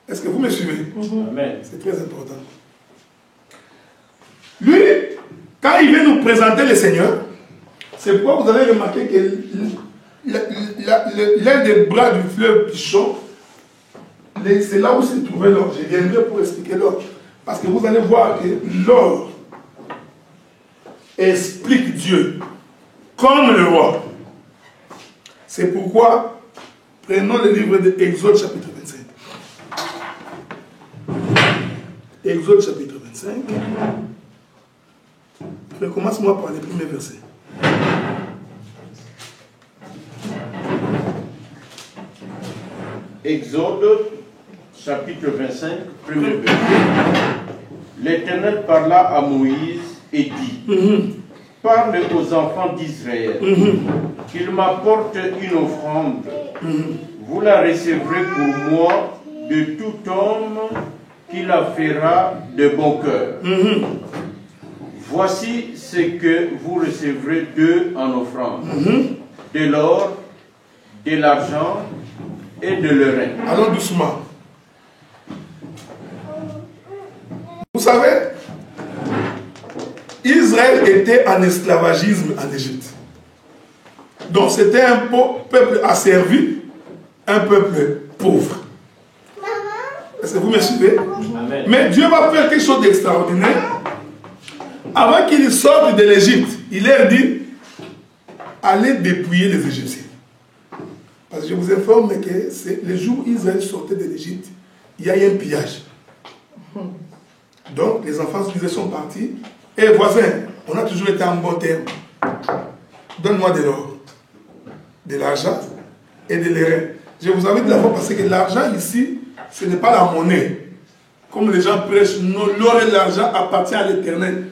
Est-ce que vous me suivez? Amen. C'est très important. Lui, quand il vient nous présenter le Seigneur, c'est pourquoi vous avez remarqué que l'un des bras du fleuve Pichon, c'est là où se trouvait l'or. Je viendrai pour expliquer l'or. Parce que vous allez voir que l'or explique Dieu comme le roi. C'est pourquoi, prenons le livre de Exode chapitre 25. Exode chapitre 25. Recommence-moi par les premiers versets. Exode chapitre 25, premier verset. L'Éternel parla à Moïse et dit, parle aux enfants d'Israël, qu'ils m'apportent une offrande. Vous la recevrez pour moi de tout homme qui la fera de bon cœur. Voici ce que vous recevrez d'eux en offrande. De l'or, de l'argent et de l'oreille. Allons doucement. Vous savez, Israël était en esclavagisme en Égypte. Donc c'était un peuple asservi, un peuple pauvre. Est-ce que vous me suivez? Amen. Mais Dieu va faire quelque chose d'extraordinaire. Avant qu'ils sortent de l'Égypte, il leur dit, allez dépouiller les Égyptiens. Parce que je vous informe que c'est le jour où Israël sortait de l'Égypte, il y a eu un pillage. Donc les enfants d'Israël sont partis. Et voisins, on a toujours été en bon terme. Donne-moi de l'or, de l'argent et de l'airain. Je vous avais dit d'abord parce que l'argent ici, ce n'est pas la monnaie. Comme les gens prêchent, non, l'or et l'argent appartiennent à l'Éternel.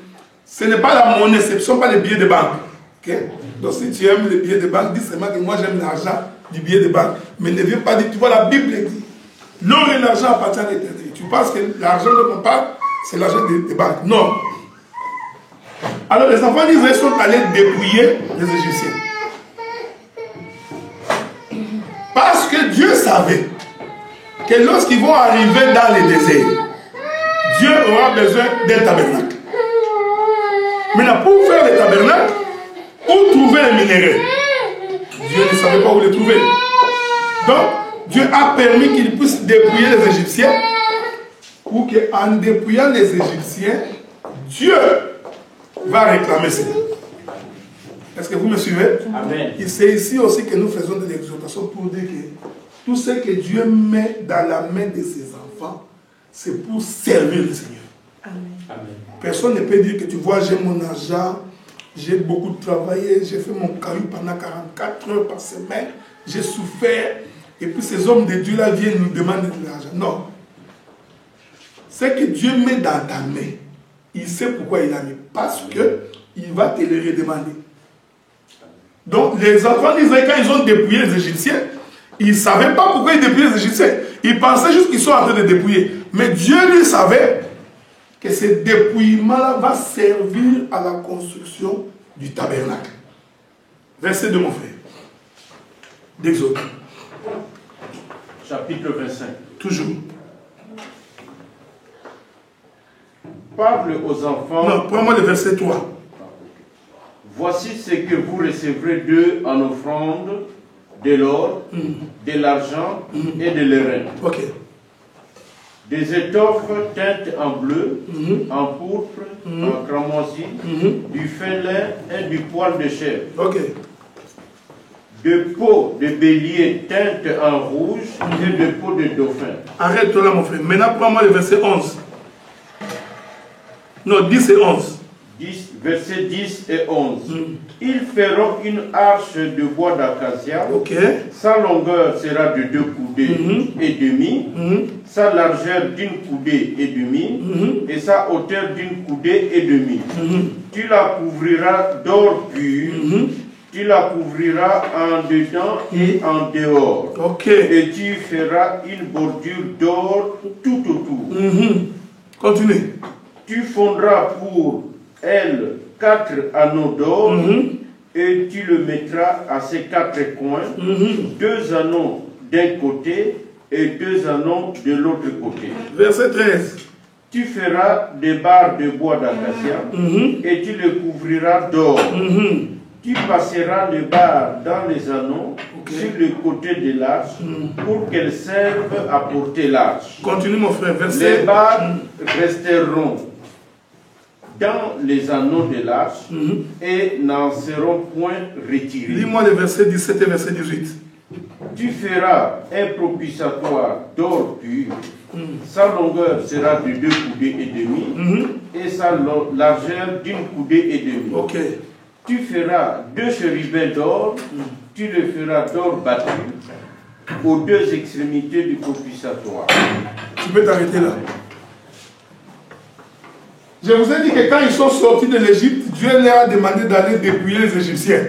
Ce n'est pas la monnaie, ce ne sont pas les billets de banque. Okay? Donc si tu aimes les billets de banque, dis seulement que moi j'aime l'argent du billet de banque. Mais ne viens pas dire, tu vois la Bible dit, l'or et l'argent appartiennent à l'Éternel. Tu penses que l'argent dont on parle, c'est l'argent des banques. Non. Alors les enfants d'Israël sont allés dépouiller les Égyptiens. Parce que Dieu savait que lorsqu'ils vont arriver dans le désert, Dieu aura besoin d'un tabernacle. Maintenant, pour faire le tabernacle, où trouver les minéraux? Dieu ne savait pas où les trouver. Donc, Dieu a permis qu'ils puissent dépouiller les Égyptiens, pour qu'en dépouillant les Égyptiens, Dieu va réclamer cela. Est-ce que vous me suivez? Amen. Et c'est ici aussi que nous faisons de l'exhortation pour dire que tout ce que Dieu met dans la main de ses enfants, c'est pour servir le Seigneur. Amen. Amen. Personne ne peut dire que tu vois, j'ai mon argent, j'ai beaucoup travaillé, j'ai fait mon caillou pendant 44 heures par semaine, j'ai souffert, et puis ces hommes de Dieu là viennent nous demander de l'argent. Non. Ce que Dieu met dans ta main, il sait pourquoi il a mis. Parce qu'il va te le redemander. Donc les enfants d'Israël, quand ils ont dépouillé les Égyptiens, ils ne savaient pas pourquoi ils dépouillaient les Égyptiens. Ils pensaient juste qu'ils sont en train de dépouiller. Mais Dieu lui savait que ce dépouillement-là va servir à la construction du tabernacle. Verset de mon frère. D'Exode. Chapitre 25. Toujours. Parle aux enfants. Non, prends-moi le verset 3. Voici ce que vous recevrez d'eux en offrande, de l'or, de l'argent et de l'airain. Ok. Des étoffes teintes en bleu, en pourpre, en cramoisi, du fin lin et du poil de chèvre. Ok. De peaux de bélier teintes en rouge et de peaux de dauphin. Arrête-toi là, mon frère. Maintenant, prends-moi le verset 11. Non, 10 et 11. Versets 10 et 11. Ils feront une arche de bois d'acacia. Ok. Sa longueur sera de 2 coudées et demi, sa largeur d'une coudée et demi, et sa hauteur d'une coudée et demi. Tu la couvriras d'or pur, tu la couvriras en dedans et en dehors. Ok. Et tu feras une bordure d'or tout autour. Continue. Tu fondras pour elle 4 anneaux d'or et tu le mettras à ces 4 coins, 2 anneaux d'un côté et 2 anneaux de l'autre côté. Verset 13. Tu feras des barres de bois d'acacia et tu les couvriras d'or. Tu passeras les barres dans les anneaux sur le côté de l'arche pour qu'elles servent à porter l'arche. Continue, mon frère. Verset. Les barres resteront dans les anneaux de l'arche et n'en seront point retirés. Lis-moi les versets 17 et verset 18. Tu feras un propitiatoire d'or pur. Sa longueur sera de 2 coudées et demi et sa largeur d'une coudée et demi. Ok. Tu feras 2 chérubins d'or, tu le feras d'or battu aux 2 extrémités du propitiatoire. Tu peux t'arrêter là. Je vous ai dit que quand ils sont sortis de l'Égypte, Dieu leur a demandé d'aller dépouiller les Égyptiens.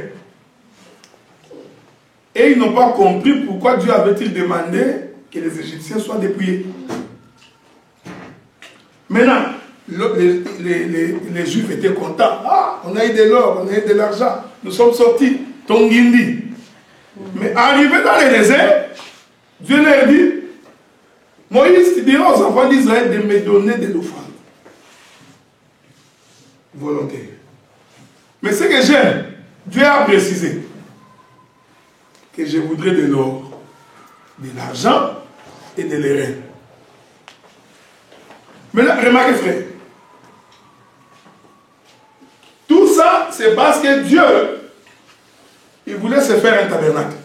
Et ils n'ont pas compris pourquoi Dieu avait-il demandé que les Égyptiens soient dépouillés. Maintenant, les Juifs étaient contents. Ah, on a eu de l'or, on a eu de l'argent. Nous sommes sortis. Tongindi. Mais arrivé dans le désert, Dieu leur dit, Moïse dira aux enfants d'Israël de me donner de l'offrande volontaire. Mais ce que j'aime, Dieu a précisé que je voudrais de l'or, de l'argent et de l'airain. Maintenant, remarquez frère, tout ça, c'est parce que Dieu, il voulait se faire un tabernacle.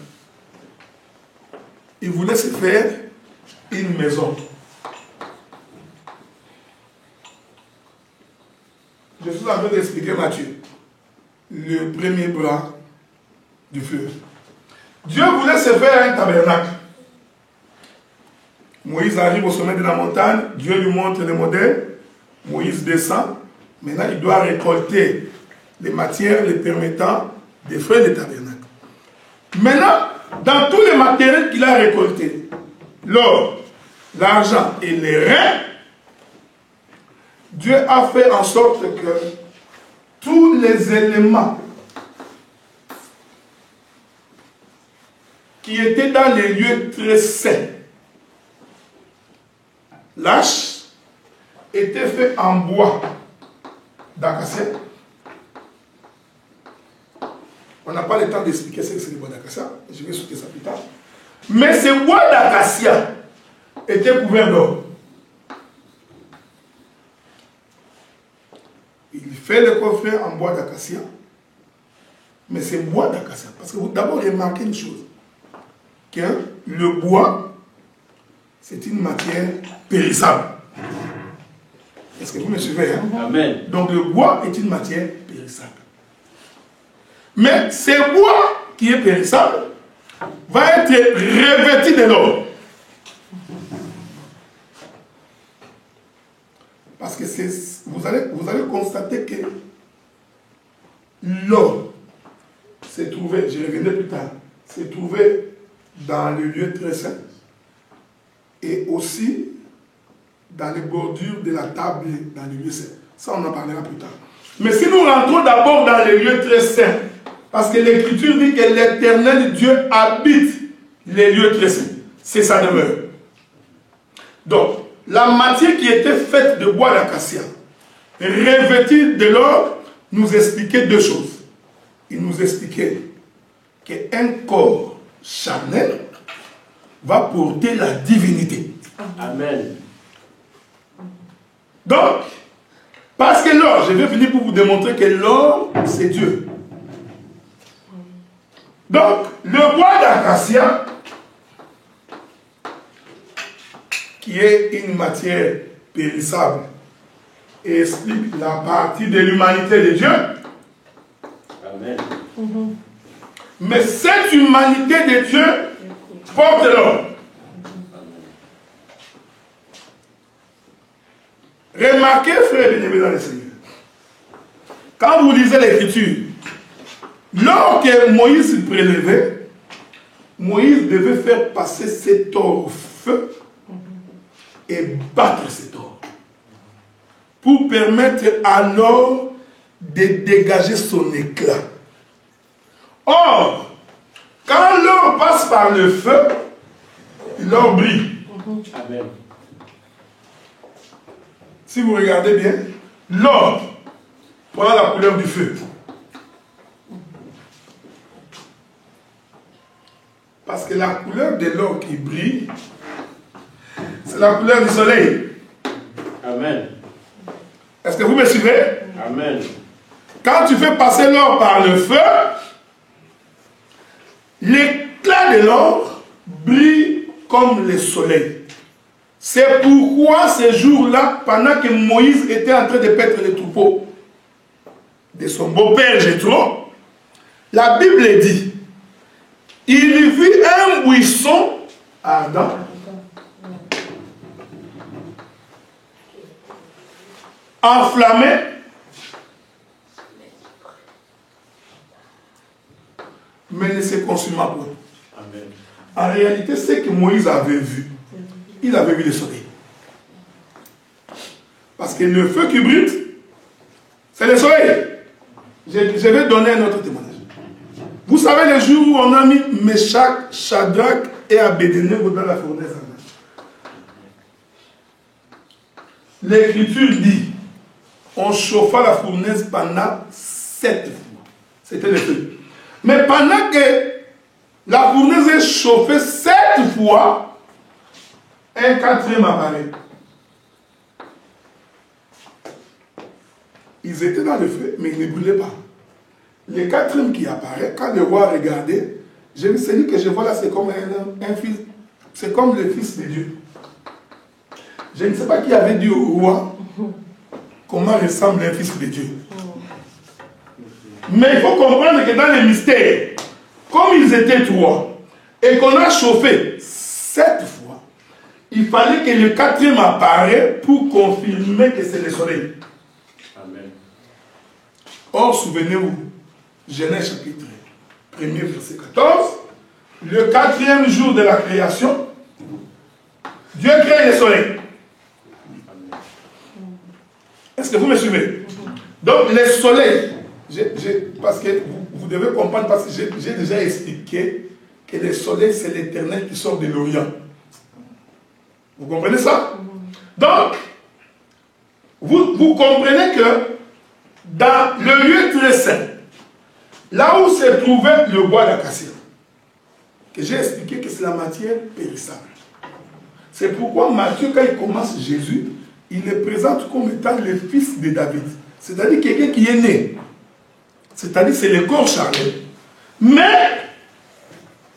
Il voulait se faire une maison. Je suis en train d'expliquer Matthieu, le premier bras du fleuve. Dieu voulait se faire un tabernacle. Moïse arrive au sommet de la montagne, Dieu lui montre le modèle, Moïse descend, maintenant il doit récolter les matières les permettant de faire le tabernacle. Maintenant, dans tous les matériels qu'il a récoltés, l'or, l'argent et les reins, Dieu a fait en sorte que tous les éléments qui étaient dans les lieux très saints, l'arche, étaient faits en bois d'acacia. On n'a pas le temps d'expliquer ce que c'est le bois d'acacia, je vais sauter ça plus tard. Mais ce bois d'acacia était couvert d'or. Il fait le coffret en bois d'acacia, mais c'est bois d'acacia. Parce que vous d'abord remarquez une chose, que le bois, c'est une matière périssable. Est-ce que vous me suivez? Hein? Amen. Donc le bois est une matière périssable. Mais ce bois qui est périssable va être revêtu de l'or. Parce que vous allez constater que l'or s'est trouvé, je reviendrai plus tard, s'est trouvé dans le lieu très saint et aussi dans les bordures de la table dans le lieu saint. Ça, on en parlera plus tard. Mais si nous rentrons d'abord dans les lieux très saints, parce que l'Écriture dit que l'Éternel Dieu habite les lieux très saints, c'est sa demeure. Donc, la matière qui était faite de bois d'acacia, revêtue de l'or, nous expliquait deux choses. Il nous expliquait qu'un corps charnel va porter la divinité. Amen. Donc, parce que l'or, je vais finir pour vous démontrer que l'or, c'est Dieu. Donc, le bois d'acacia, qui est une matière périssable, explique la partie de l'humanité de Dieu. Amen. Mais cette humanité de Dieu porte l'or. Remarquez, frères bien-aimés dans le Seigneur, quand vous lisez l'Écriture, l'or que Moïse prélevait, Moïse devait faire passer cet or au feu et battre cet or pour permettre à l'or de dégager son éclat. Or, quand l'or passe par le feu, l'or brille. Amen. Si vous regardez bien, l'or prend la couleur du feu. Parce que la couleur de l'or qui brille, c'est la couleur du soleil. Amen. Est-ce que vous me suivez? Amen. Quand tu fais passer l'or par le feu, l'éclat de l'or brille comme le soleil. C'est pourquoi ce jour-là, pendant que Moïse était en train de paître les troupeaux de son beau-père Jéthro, la Bible dit, il vit un buisson ardent enflammé mais ne se consuma point. Amen. En réalité, ce que Moïse avait vu, il avait vu le soleil. Parce que le feu qui brille, c'est le soleil. Je vais donner un autre témoignage. Vous savez le jour où on a mis Meshach, Shadrach et Abednego dans la fournaise. L'Écriture dit, on chauffa la fournaise pendant 7 jours. C'était le feu. Mais pendant que la fournaise est chauffée 7 fois, un quatrième apparaît. Ils étaient dans le feu, mais ils ne brûlaient pas. Le quatrième qui apparaît, quand le roi regardait, j'ai vu celui que je vois là, c'est comme un fils, c'est comme le fils de Dieu. Je ne sais pas qui avait dit au roi comment ressemble un fils de Dieu. Mais il faut comprendre que dans les mystères, comme ils étaient 3, et qu'on a chauffé 7 fois, il fallait que le quatrième apparaisse pour confirmer que c'est le soleil. Amen. Or, souvenez-vous, Genèse chapitre 1er, verset 14, le 4e jour de la création, Dieu crée le soleil. Est-ce que vous me suivez? Donc, le soleil, parce que vous devez comprendre, parce que j'ai déjà expliqué que le soleil, c'est l'éternel qui sort de l'Orient. Vous comprenez ça? Donc, vous comprenez que dans le lieu très saint, là où se trouvait le bois d'acacia, que j'ai expliqué que c'est la matière périssable. C'est pourquoi Matthieu, quand il commence Jésus, il le présente comme étant le fils de David. C'est-à-dire quelqu'un qui est né. C'est-à-dire c'est le corps charnel. Mais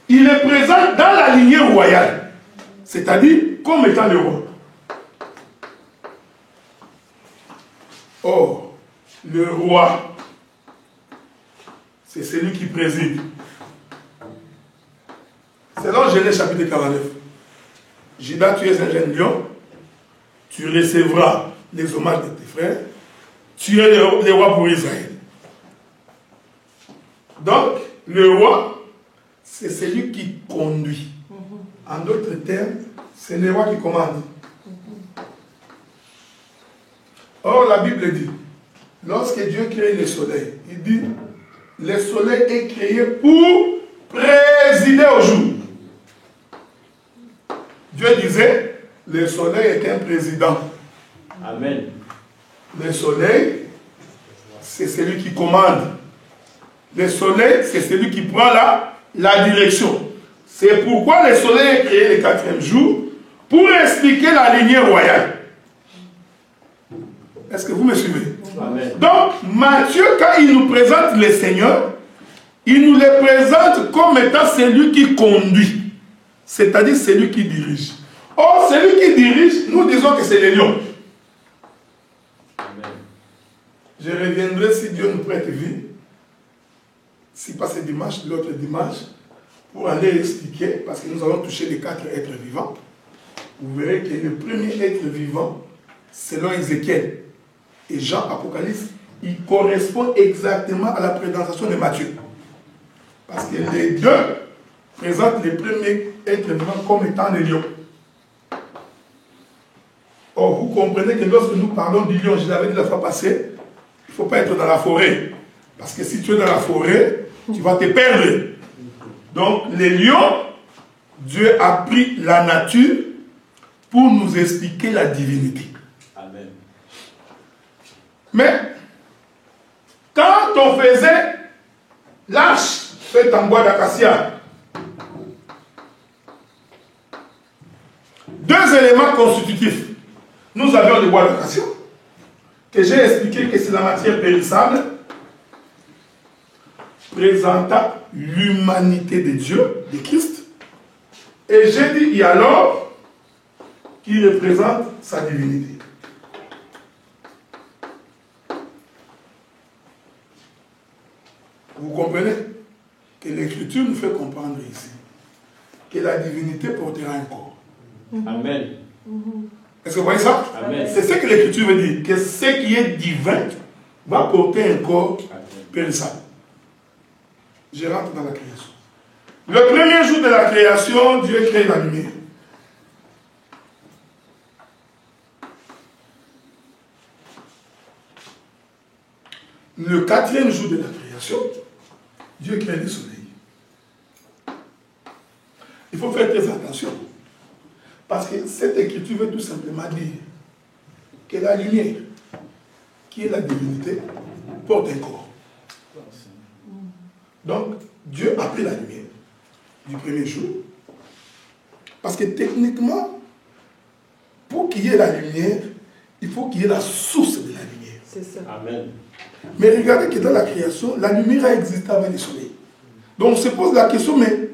il le présente dans la lignée royale. C'est-à-dire comme étant le roi. Or, le roi, c'est celui qui préside. Selon Genèse chapitre 49. Judas, tu es un jeune lion, tu recevras les hommages de tes frères, tu es le roi pour Israël. Donc, le roi, c'est celui qui conduit. En d'autres termes, c'est le roi qui commande. Or, la Bible dit, lorsque Dieu crée le soleil, il dit, le soleil est créé pour présider au jour. Dieu disait, le soleil est un président. Amen. Le soleil, c'est celui qui commande. Le soleil, c'est celui qui prend la direction. C'est pourquoi le soleil est créé le 4e jour, pour expliquer la lignée royale. Est-ce que vous me suivez? Amen. Donc, Matthieu, quand il nous présente le Seigneur, il nous le présente comme étant celui qui conduit. C'est-à-dire celui qui dirige. Or, celui qui dirige, nous disons que c'est le lion. Amen. Je reviendrai si Dieu nous prête vie. Si pas ce dimanche, l'autre dimanche, pour aller expliquer, parce que nous allons toucher les 4 êtres vivants. Vous verrez que le premier être vivant, selon Ézéchiel et Jean Apocalypse, il correspond exactement à la présentation de Matthieu. Parce que les deux présentent le premier être vivant comme étant le lion. Or, vous comprenez que lorsque nous parlons du lion, je l'avais dit la fois passée, il ne faut pas être dans la forêt. Parce que si tu es dans la forêt, tu vas te perdre. Donc, les lions, Dieu a pris la nature pour nous expliquer la divinité. Amen. Mais, quand on faisait l'arche faite en bois d'acacia, 2 éléments constitutifs. Nous avions le bois d'acacia, que j'ai expliqué que c'est la matière périssable, présentant l'humanité de Dieu, de Christ. Et j'ai dit, et alors, qui représente sa divinité. Vous comprenez que l'Écriture nous fait comprendre ici que la divinité portera un corps. Amen. Est-ce que vous voyez ça? Amen. C'est ce que l'Écriture veut dire, que ce qui est divin va porter un corps périssable. Je rentre dans la création. Le premier jour de la création, Dieu crée la lumière. Le 4e jour de la création, Dieu crée le soleil. Il faut faire très attention. Parce que cette écriture veut tout simplement dire que la lumière, qui est la divinité, porte un corps. Donc, Dieu a pris la lumière du premier jour. Parce que techniquement, pour qu'il y ait la lumière, il faut qu'il y ait la source de la lumière. C'est ça. Amen. Mais regardez que dans la création, la lumière a existé avant le soleil. Donc on se pose la question, mais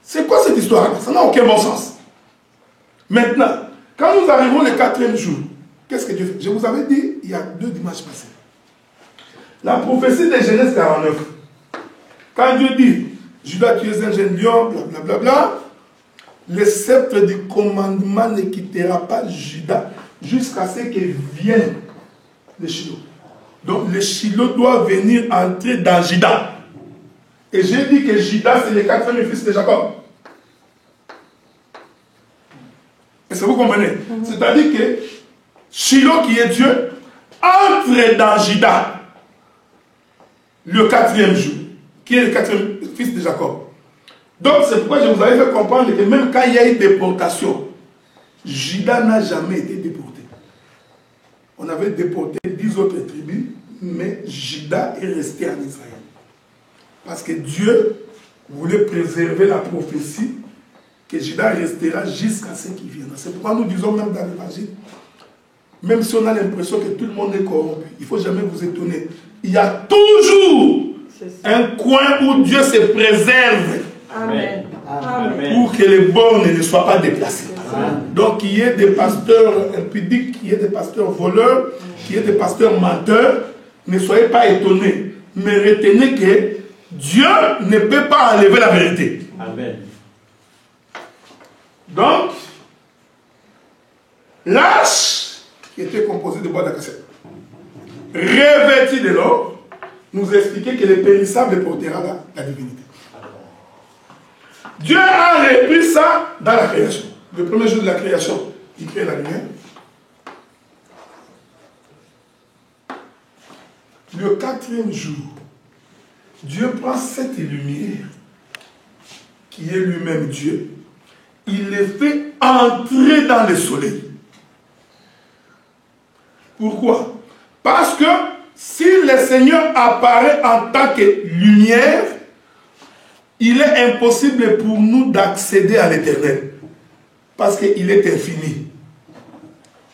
c'est quoi cette histoire-là? Ça n'a aucun bon sens. Maintenant, quand nous arrivons le 4e jour, qu'est-ce que Dieu fait? Je vous avais dit, il y a 2 dimanches passés. La prophétie de Genèse 49. Quand Dieu dit, Judas, tu es un jeune lion, blablabla, le sceptre du commandement ne quittera pas Judas jusqu'à ce qu'il vienne le Shiloh. Donc le Shiloh doit venir entrer dans Judas. Et j'ai dit que Judas c'est le 4e fils de Jacob. Est-ce que vous comprenez? C'est-à-dire que Shiloh qui est Dieu entre dans Judas le 4e jour, qui est le 4e fils de Jacob. Donc c'est pourquoi je vous avais fait comprendre que même quand il y a eu déportation, Judas n'a jamais été déporté. On avait déporté 10 autres tribus, mais Judas est resté en Israël. Parce que Dieu voulait préserver la prophétie que Judas restera jusqu'à ce qu'il vienne. C'est pourquoi nous disons même dans l'évangile, même si on a l'impression que tout le monde est corrompu, il ne faut jamais vous étonner. Il y a toujours un coin où Dieu se préserve. Amen. Amen. Pour que les bornes ne soient pas déplacées. Donc qu'il y ait des pasteurs impudiques, qu'il y ait des pasteurs voleurs, qu'il y ait des pasteurs menteurs, ne soyez pas étonnés. Mais retenez que Dieu ne peut pas enlever la vérité. Amen. Donc, l'arche qui était composée de bois d'acacia, revêtue de l'or, nous expliquait que le périssable portera la divinité. Dieu a repris ça dans la création. Le premier jour de la création, il crée la lumière. Le 4e jour, Dieu prend cette lumière, qui est lui-même Dieu, il les fait entrer dans le soleil. Pourquoi? Parce que si le Seigneur apparaît en tant que lumière, il est impossible pour nous d'accéder à l'éternel. Parce qu'il est infini.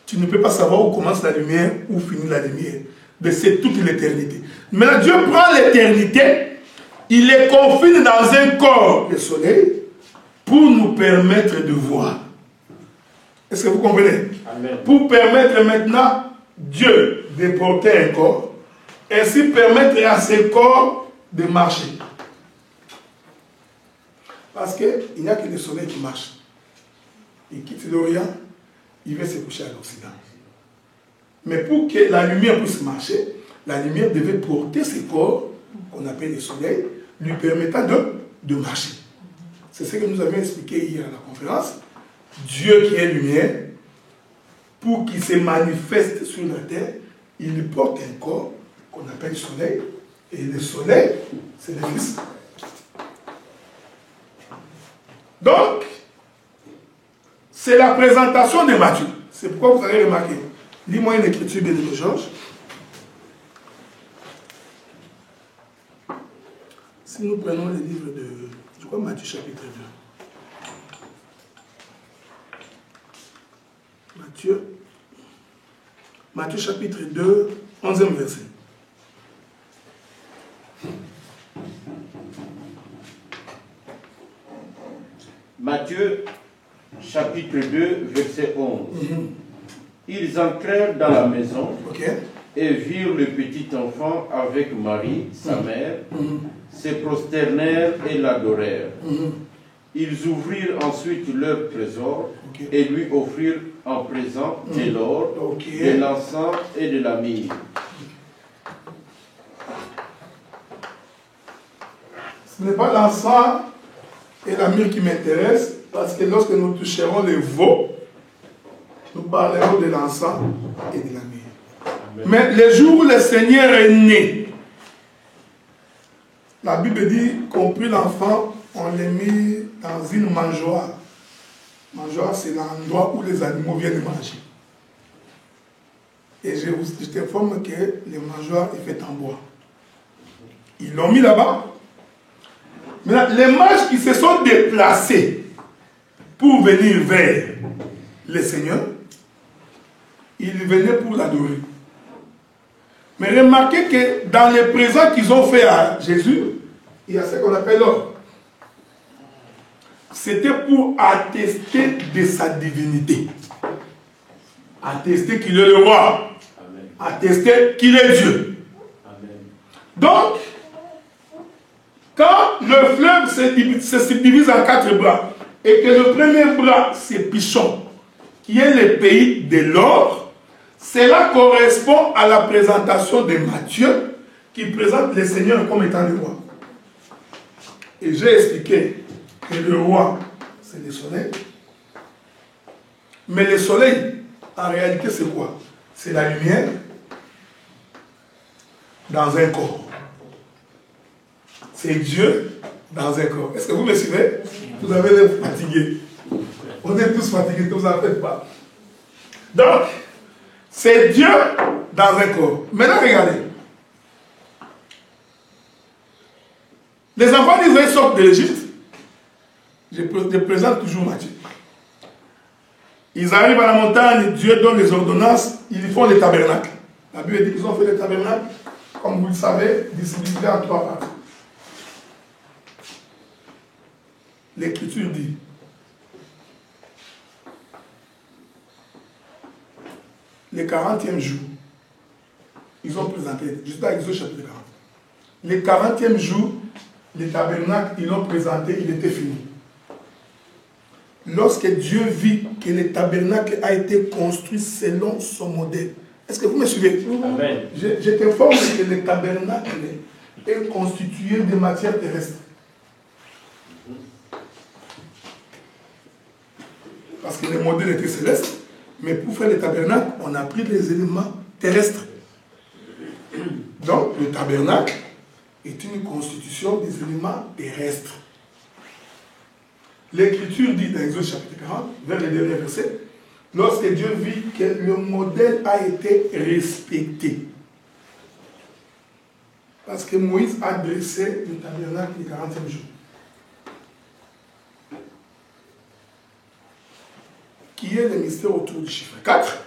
Tu ne peux pas savoir où commence la lumière, où finit la lumière. Mais c'est toute l'éternité. Mais Dieu prend l'éternité, il les confine dans un corps, le soleil, pour nous permettre de voir. Est-ce que vous comprenez? Amen. Pour permettre maintenant Dieu de porter un corps, ainsi permettre à ce corps de marcher. Parce qu'il n'y a que le soleil qui marche. Il quitte l'Orient, il va se coucher à l'Occident. Mais pour que la lumière puisse marcher, la lumière devait porter ce corps, qu'on appelle le soleil, lui permettant de marcher. C'est ce que nous avions expliqué hier à la conférence. Dieu qui est lumière, pour qu'il se manifeste sur la terre, il lui porte un corps qu'on appelle soleil. Et le soleil, c'est le Fils. Donc, c'est la présentation de Matthieu. C'est pourquoi vous avez remarqué. Lis-moi une écriture bien de Georges. Si nous prenons le livre de, je crois, Matthieu chapitre 2. Matthieu chapitre 2, 11e verset. Matthieu, chapitre 2, verset 11. Ils entrèrent dans la maison et virent le petit enfant avec Marie, sa mère, se prosternèrent et l'adorèrent. Ils ouvrirent ensuite leur trésor et lui offrirent en présent de l'or, de l'encens et de la myrrhe. Ce n'est pas l'encens et la myrrhe qui m'intéressent, parce que lorsque nous toucherons les veaux, nous parlerons de l'encens et de la myrrhe. Mais le jour où le Seigneur est né, la Bible dit qu'on prit l'enfant, on l'a mis dans une mangeoire. Mangeoire, c'est l'endroit où les animaux viennent manger. Et je t'informe que le mangeoire est fait en bois. Ils l'ont mis là-bas. Maintenant, les mages qui se sont déplacés pour venir vers le Seigneur, ils venaient pour l'adorer. Mais remarquez que dans les présents qu'ils ont fait à Jésus, il y a ce qu'on appelle l'or. C'était pour attester de sa divinité. Attester qu'il est le roi. Amen. Attester qu'il est Dieu. Amen. Donc, quand le fleuve se subdivise en 4 bras, et que le premier bras, c'est Pichon, qui est le pays de l'or, cela correspond à la présentation de Matthieu, qui présente le Seigneur comme étant le roi. Et j'ai expliqué que le roi, c'est le soleil. Mais le soleil, en réalité, c'est quoi? C'est la lumière dans un corps. C'est Dieu dans un corps. Est-ce que vous me suivez? Vous avez l'air fatigué. On est tous fatigués, ne vous en faites pas. Donc, c'est Dieu dans un corps. Maintenant, regardez. Les enfants d'Israël sortent de l'Égypte. Je présente toujours Matthieu. Ils arrivent à la montagne, Dieu donne les ordonnances, ils font les tabernacles. La Bible dit qu'ils ont fait les tabernacles, comme vous le savez, distribués en 3 parties. L'Écriture dit, le 40e jour, ils ont présenté, juste dans Exode chapitre 40. Le 40e jour, les tabernacles, ils l'ont présenté, il était fini. Lorsque Dieu vit que le tabernacle a été construit selon son modèle. Est-ce que vous me suivez? Amen. Je t'informe que le tabernacle est constitué de matière terrestre. Parce que le modèle était céleste. Mais pour faire le tabernacle, on a pris les éléments terrestres. Donc, le tabernacle est une constitution des éléments terrestres. L'Écriture dit dans Exode chapitre 40, vers les derniers versets, lorsque Dieu vit que le modèle a été respecté. Parce que Moïse a dressé le tabernacle le 40e jour. Qui est le mystère autour du chiffre 4.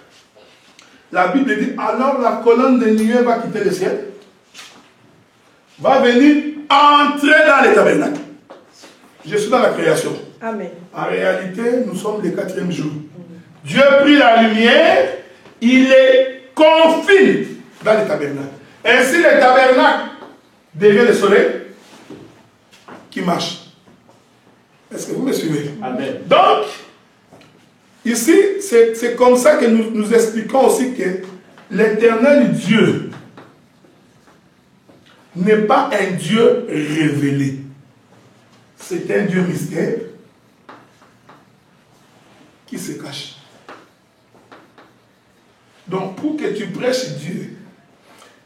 La Bible dit, alors la colonne de nuée va quitter le ciel, va venir entrer dans le tabernacle. Je suis dans la création. Amen. En réalité, nous sommes le 4e jour. Dieu prit la lumière, il les confine dans le tabernacle. Ainsi, le tabernacle devient le soleil qui marche. Est-ce que vous me suivez? Amen. Donc, ici, c'est comme ça que nous expliquons aussi que l'éternel Dieu n'est pas un Dieu révélé. C'est un Dieu mystère qui se cache. Donc, pour que tu prêches Dieu,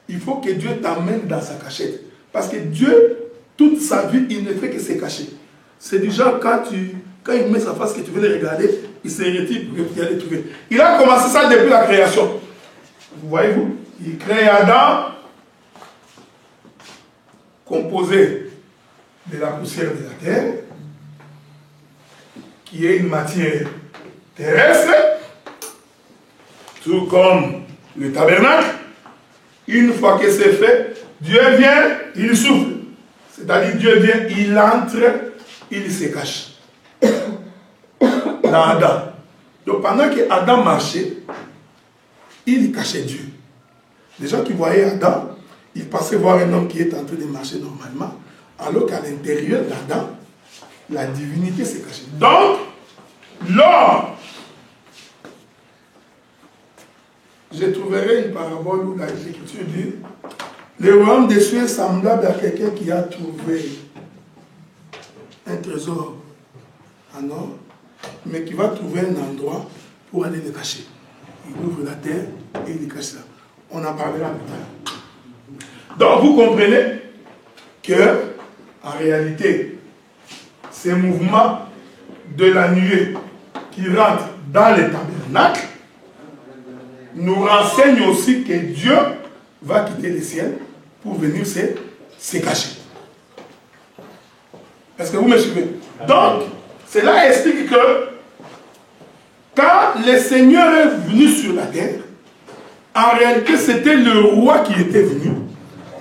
il faut que Dieu t'amène dans sa cachette. Parce que Dieu, toute sa vie, il ne fait que se cacher. C'est du genre, quand il met sa face, que tu veux le regarder, il se retire pour que tu ailles le trouver. Il a commencé ça depuis la création. Vous voyez-vous? Il crée Adam, composé de la poussière de la terre, qui est une matière terrestre, tout comme le tabernacle. Une fois que c'est fait, Dieu vient, il souffle. C'est-à-dire Dieu vient, il entre, il se cache. Dans Adam. Donc pendant que Adam marchait, il cachait Dieu. Les gens qui voyaient Adam, ils passaient voir un homme qui est en train de marcher normalement, alors qu'à l'intérieur d'Adam, la divinité s'est cachée. Donc, l'homme, je trouverai une parabole où l'Écriture dit, le royaume des cieux est semblable à quelqu'un qui a trouvé un trésor en or, mais qui va trouver un endroit pour aller le cacher. Il ouvre la terre et il cache ça. On en parlera plus tard. Donc vous comprenez que, en réalité, ces mouvements de la nuée qui rentrent dans les tabernacles nous renseignent aussi que Dieu va quitter le ciel pour venir se cacher. Est-ce que vous me suivez? Donc, cela explique que quand le Seigneur est venu sur la terre, en réalité, c'était le roi qui était venu.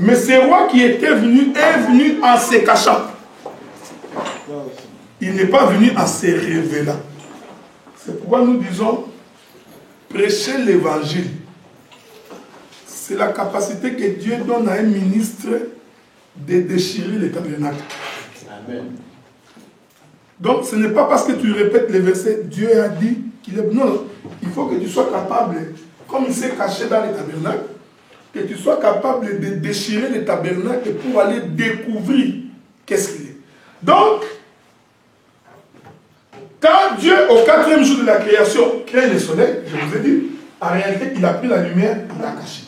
Mais ce roi qui était venu est venu en se cachant. Il n'est pas venu en se révélant. C'est pourquoi nous disons, prêcher l'évangile. C'est la capacité que Dieu donne à un ministre de déchirer les tabernacles. Amen. Donc, ce n'est pas parce que tu répètes les versets, Dieu a dit qu'il est... Non, il faut que tu sois capable, comme il s'est caché dans les tabernacles, que tu sois capable de déchirer les tabernacles pour aller découvrir qu'est-ce qu'il est. Donc, quand Dieu, au 4e jour de la création, crée le soleil, je vous ai dit, en réalité, il a pris la lumière, il l'a caché.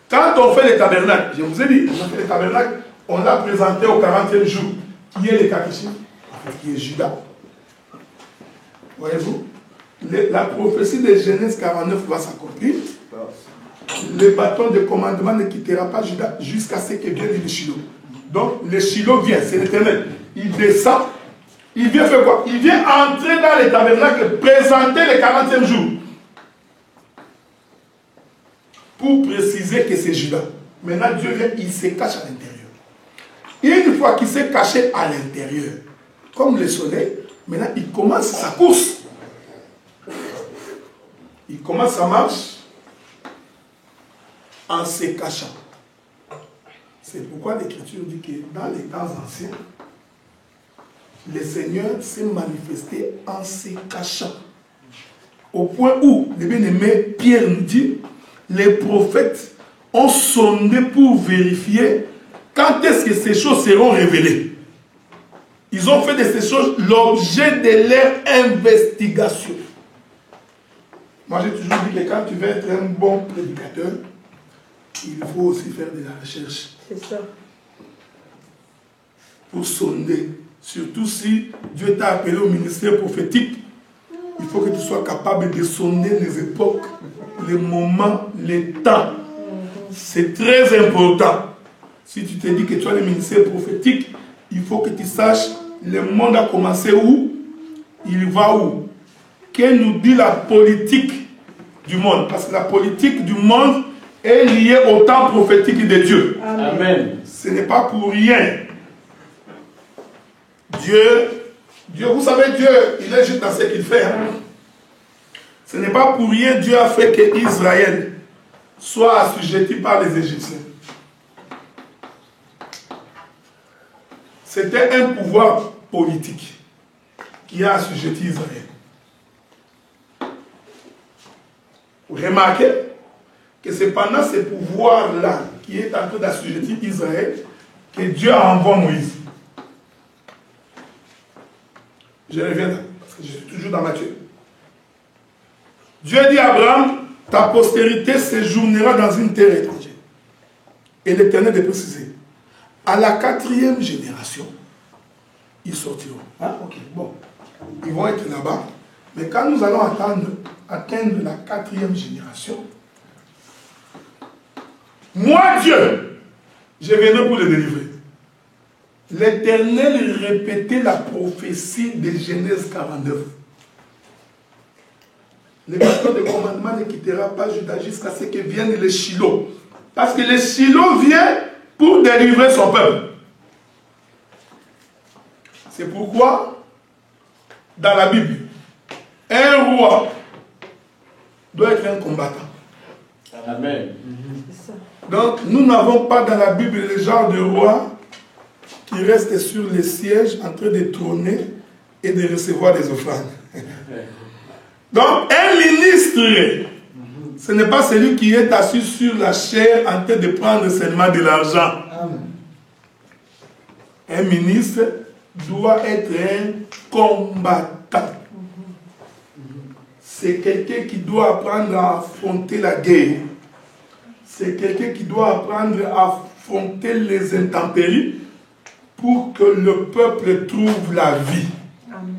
Quand on fait les tabernacles, je vous ai dit, on a fait les tabernacles, on l'a présenté au 40e jour. Qui est le catéchisme? Qui est Judas. Voyez-vous? La prophétie de Genèse 49 va s'accomplir. Le bâton de commandement ne quittera pas Judas jusqu'à ce que vienne le Shiloh. Donc, le Shiloh vient, c'est l'Éternel. Il descend. Il vient faire quoi? Il vient entrer dans les tabernacles, présenter le 40e jour. Pour préciser que c'est Judas. Maintenant, Dieu vient, il se cache à l'intérieur. Et une fois qu'il s'est caché à l'intérieur, comme le soleil, maintenant il commence sa course. Il commence sa marche en se cachant. C'est pourquoi l'Écriture dit que dans les temps anciens, le Seigneur s'est manifesté en se cachant. Au point où, le bien-aimé Pierre nous dit, les prophètes ont sondé pour vérifier quand est-ce que ces choses seront révélées. Ils ont fait de ces choses l'objet de leur investigation. Moi, j'ai toujours dit que quand tu veux être un bon prédicateur, il faut aussi faire de la recherche. C'est ça. Pour sonder. Surtout si Dieu t'a appelé au ministère prophétique, il faut que tu sois capable de sonder les époques, les moments, les temps. C'est très important. Si tu te dis que tu as le ministère prophétique, il faut que tu saches le monde a commencé où, il va où. Que nous dit la politique du monde? Parce que la politique du monde est liée au temps prophétique de Dieu. Amen. Ce n'est pas pour rien. Dieu, vous savez, Dieu, il est juste dans ce qu'il fait. Ce n'est pas pour rien Dieu a fait que Israël soit assujetti par les Égyptiens. C'était un pouvoir politique qui a assujetti Israël. Vous remarquez que c'est pendant ce pouvoir-là qui est en train d'assujettir Israël que Dieu envoie Moïse. Je reviens là, parce que je suis toujours dans Matthieu. Dieu dit à Abraham, ta postérité séjournera dans une terre étrangère. Et l'Éternel est précisé. À la 4e génération, ils sortiront. Ah, ok, bon. Ils vont être là-bas. Mais quand nous allons atteindre la 4e génération, moi, Dieu, je viendrai pour les délivrer. L'Éternel répétait la prophétie de Genèse 49. Le bâton de commandement ne quittera pas Judas jusqu'à ce que vienne le Shiloh. Parce que le Shiloh vient pour délivrer son peuple. C'est pourquoi, dans la Bible, un roi doit être un combattant. Amen. Donc, nous n'avons pas dans la Bible le genre de roi qui reste sur les sièges en train de trôner et de recevoir des offrandes. Donc, un ministre, ce n'est pas celui qui est assis sur la chaire en train de prendre seulement de l'argent. Un ministre doit être un combattant. C'est quelqu'un qui doit apprendre à affronter la guerre. C'est quelqu'un qui doit apprendre à affronter les intempéries pour que le peuple trouve la vie. Amen.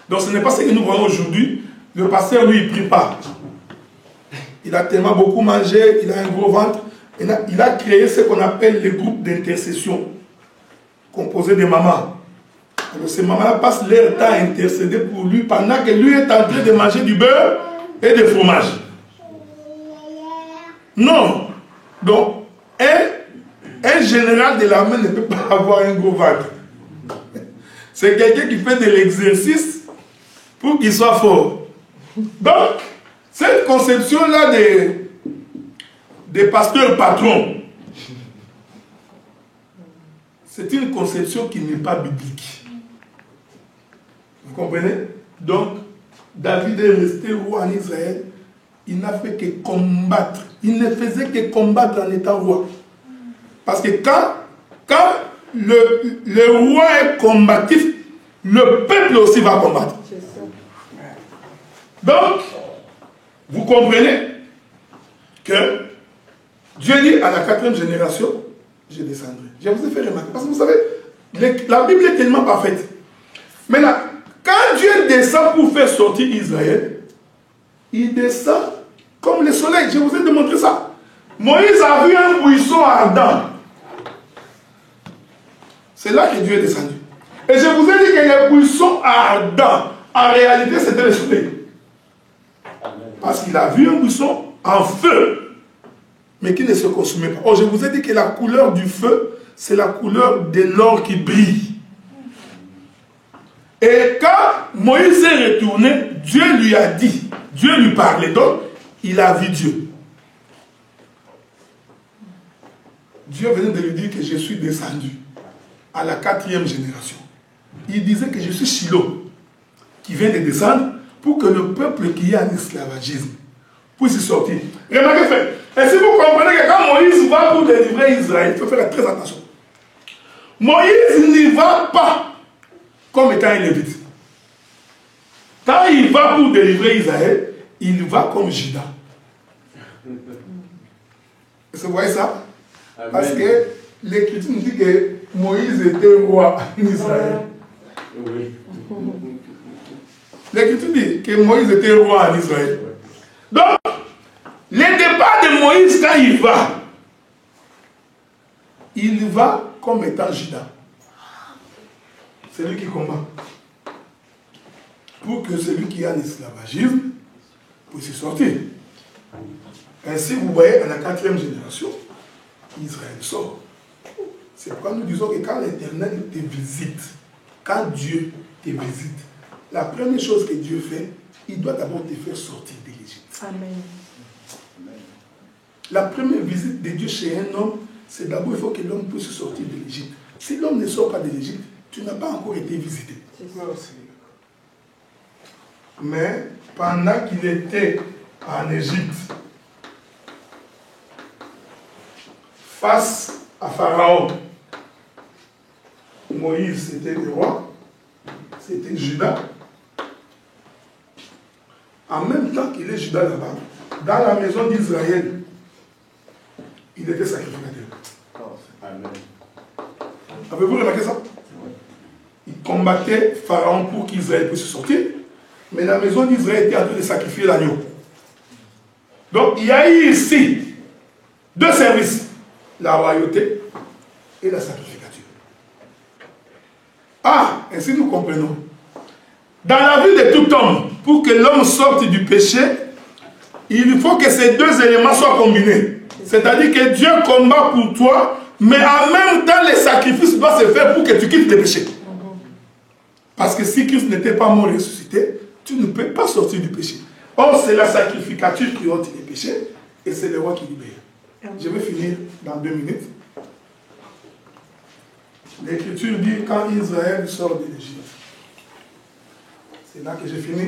Donc ce n'est pas ce que nous voyons aujourd'hui. Le pasteur, lui, il ne prie pas. Il a tellement beaucoup mangé, il a un gros ventre. Il a créé ce qu'on appelle les groupes d'intercession. composé de mamans. Alors ces mamans passent leur temps à intercéder pour lui pendant que lui est en train de manger du beurre et du fromage. Non. Donc, un général de l'armée ne peut pas avoir un gros ventre. C'est quelqu'un qui fait de l'exercice pour qu'il soit fort. Donc, cette conception-là des pasteurs patrons, c'est une conception qui n'est pas biblique. Vous comprenez? Donc, David est resté roi en Israël. Il n'a fait que combattre. Il ne faisait que combattre en étant roi. Parce que quand le roi est combatif, le peuple aussi va combattre. Donc, vous comprenez que Dieu dit à la 4e génération, je descendrai. Je vous ai fait remarquer. Parce que vous savez, la Bible est tellement parfaite. Maintenant, quand Dieu descend pour faire sortir Israël, il descend comme le soleil. Je vous ai démontré ça. Moïse a vu un buisson ardent. C'est là que Dieu est descendu. Et je vous ai dit que le buisson ardent, en réalité, c'était le soleil. Parce qu'il a vu un buisson en feu, mais qui ne se consumait pas. Or, je vous ai dit que la couleur du feu, c'est la couleur de l'or qui brille. Et quand Moïse est retourné, Dieu lui a dit, Dieu lui parlait, donc il a vu Dieu. Dieu venait de lui dire que je suis descendu à la 4e génération. Il disait que je suis Shiloh, qui vient de descendre pour que le peuple qui est en esclavagisme puisse y sortir. Remarquez, frère, et si vous comprenez que quand Moïse va pour délivrer Israël, il faut faire très attention. Moïse n'y va pas comme étant un lévite. Quand il va pour délivrer Israël, il va comme Judas. Vous voyez ça? Amen. Parce que l'Écriture nous dit que Moïse était roi en Israël. Oui. L'Écriture dit que Moïse était roi en Israël. Donc, le départ de Moïse, quand il va comme étant Judas. C'est lui qui combat. Pour que celui qui a l'esclavagisme puisse sortir. Ainsi, vous voyez, à la 4e génération, Israël sort. C'est pourquoi nous disons que quand l'Éternel te visite, quand Dieu te visite, la première chose que Dieu fait, il doit d'abord te faire sortir de l'Égypte. Amen. La première visite de Dieu chez un homme, c'est d'abord il faut que l'homme puisse sortir de l'Égypte. Si l'homme ne sort pas de l'Égypte, tu n'as pas encore été visité. Mais pendant qu'il était en Égypte, face à Pharaon, Moïse était le roi, c'était Judas. En même temps qu'il est Judas là-bas, dans la maison d'Israël, il était sacrificateur. Amen. Avez-vous remarqué ça? Il combattait Pharaon pour qu'Israël puisse sortir, mais la maison d'Israël était en train de sacrifier l'agneau. Donc il y a eu ici deux services, la royauté et la sacrificature. Ah, ainsi nous comprenons. Dans la vie de tout homme, pour que l'homme sorte du péché, il faut que ces deux éléments soient combinés. C'est-à-dire que Dieu combat pour toi, mais en même temps, les sacrifices doivent se faire pour que tu quittes le péché. Parce que si Christ n'était pas mort et ressuscité, tu ne peux pas sortir du péché. Or, c'est la sacrificature qui ôte les péchés et c'est le roi qui libère. Je vais finir dans 2 minutes. L'Écriture dit quand Israël sort de l'Égypte. C'est là que j'ai fini.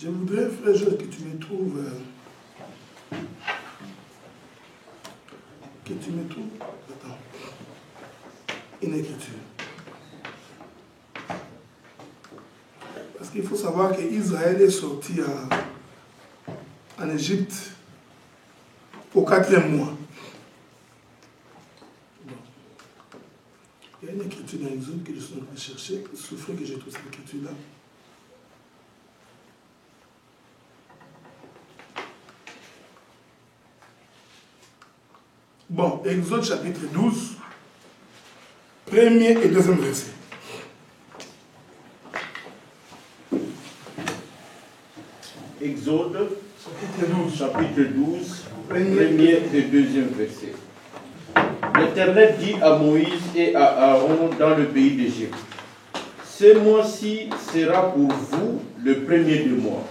Je voudrais, frère Joël, que tu me trouves... Attends. Une écriture. Parce qu'il faut savoir qu'Israël est sorti en Égypte au 4e mois. Il y a une écriture dans l'Exode que je suis en train de chercher. Souffrez que je trouve cette écriture-là. Bon, Exode chapitre 12, premier et deuxième verset. Exode, chapitre 12, premier et deuxième verset. L'Éternel dit à Moïse et à Aaron dans le pays d'Égypte, ce mois-ci sera pour vous le premier de mois.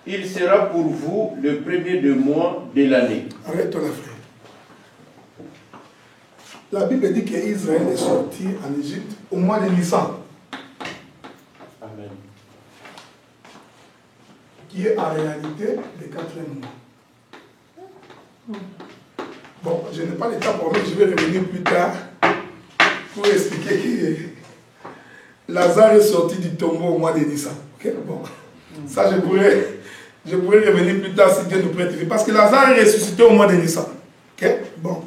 Il sera pour vous le premier de mois de l'année. Arrête-toi là, frère. La Bible dit qu'Israël est sorti en Égypte au mois de Nissan. Amen. Qui est en réalité le 4e mois. Bon, je n'ai pas le temps pour moi, je vais revenir plus tard pour expliquer que Lazare est sorti du tombeau au mois de Nissan. Okay? Bon, ça je pourrais revenir plus tard si Dieu nous prête. Parce que Lazare est ressuscité au mois de Nissan. Okay? Bon.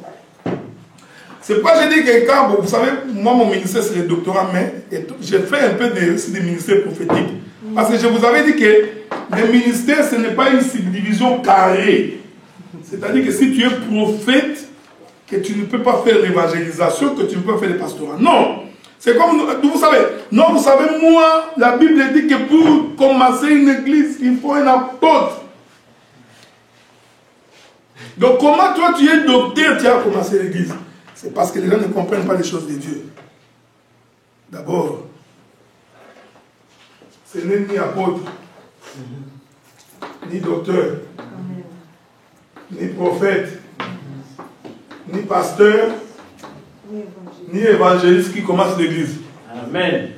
C'est pourquoi je dis que quand, vous savez, moi mon ministère c'est le doctorat, mais j'ai fait un peu des ministères prophétiques. Parce que je vous avais dit que le ministère ce n'est pas une subdivision carrée. C'est-à-dire que si tu es prophète, que tu ne peux pas faire l'évangélisation, que tu ne peux pas faire le pastorat. Non. C'est comme, vous savez, non, vous savez, moi, la Bible dit que pour commencer une église, il faut un apôtre. Donc comment toi tu es docteur, tu as commencé l'église? C'est parce que les gens ne comprennent pas les choses de Dieu. D'abord, ce n'est ni apôtre, ni docteur, ni prophète, ni pasteur, ni évangéliste qui commence l'église. Amen.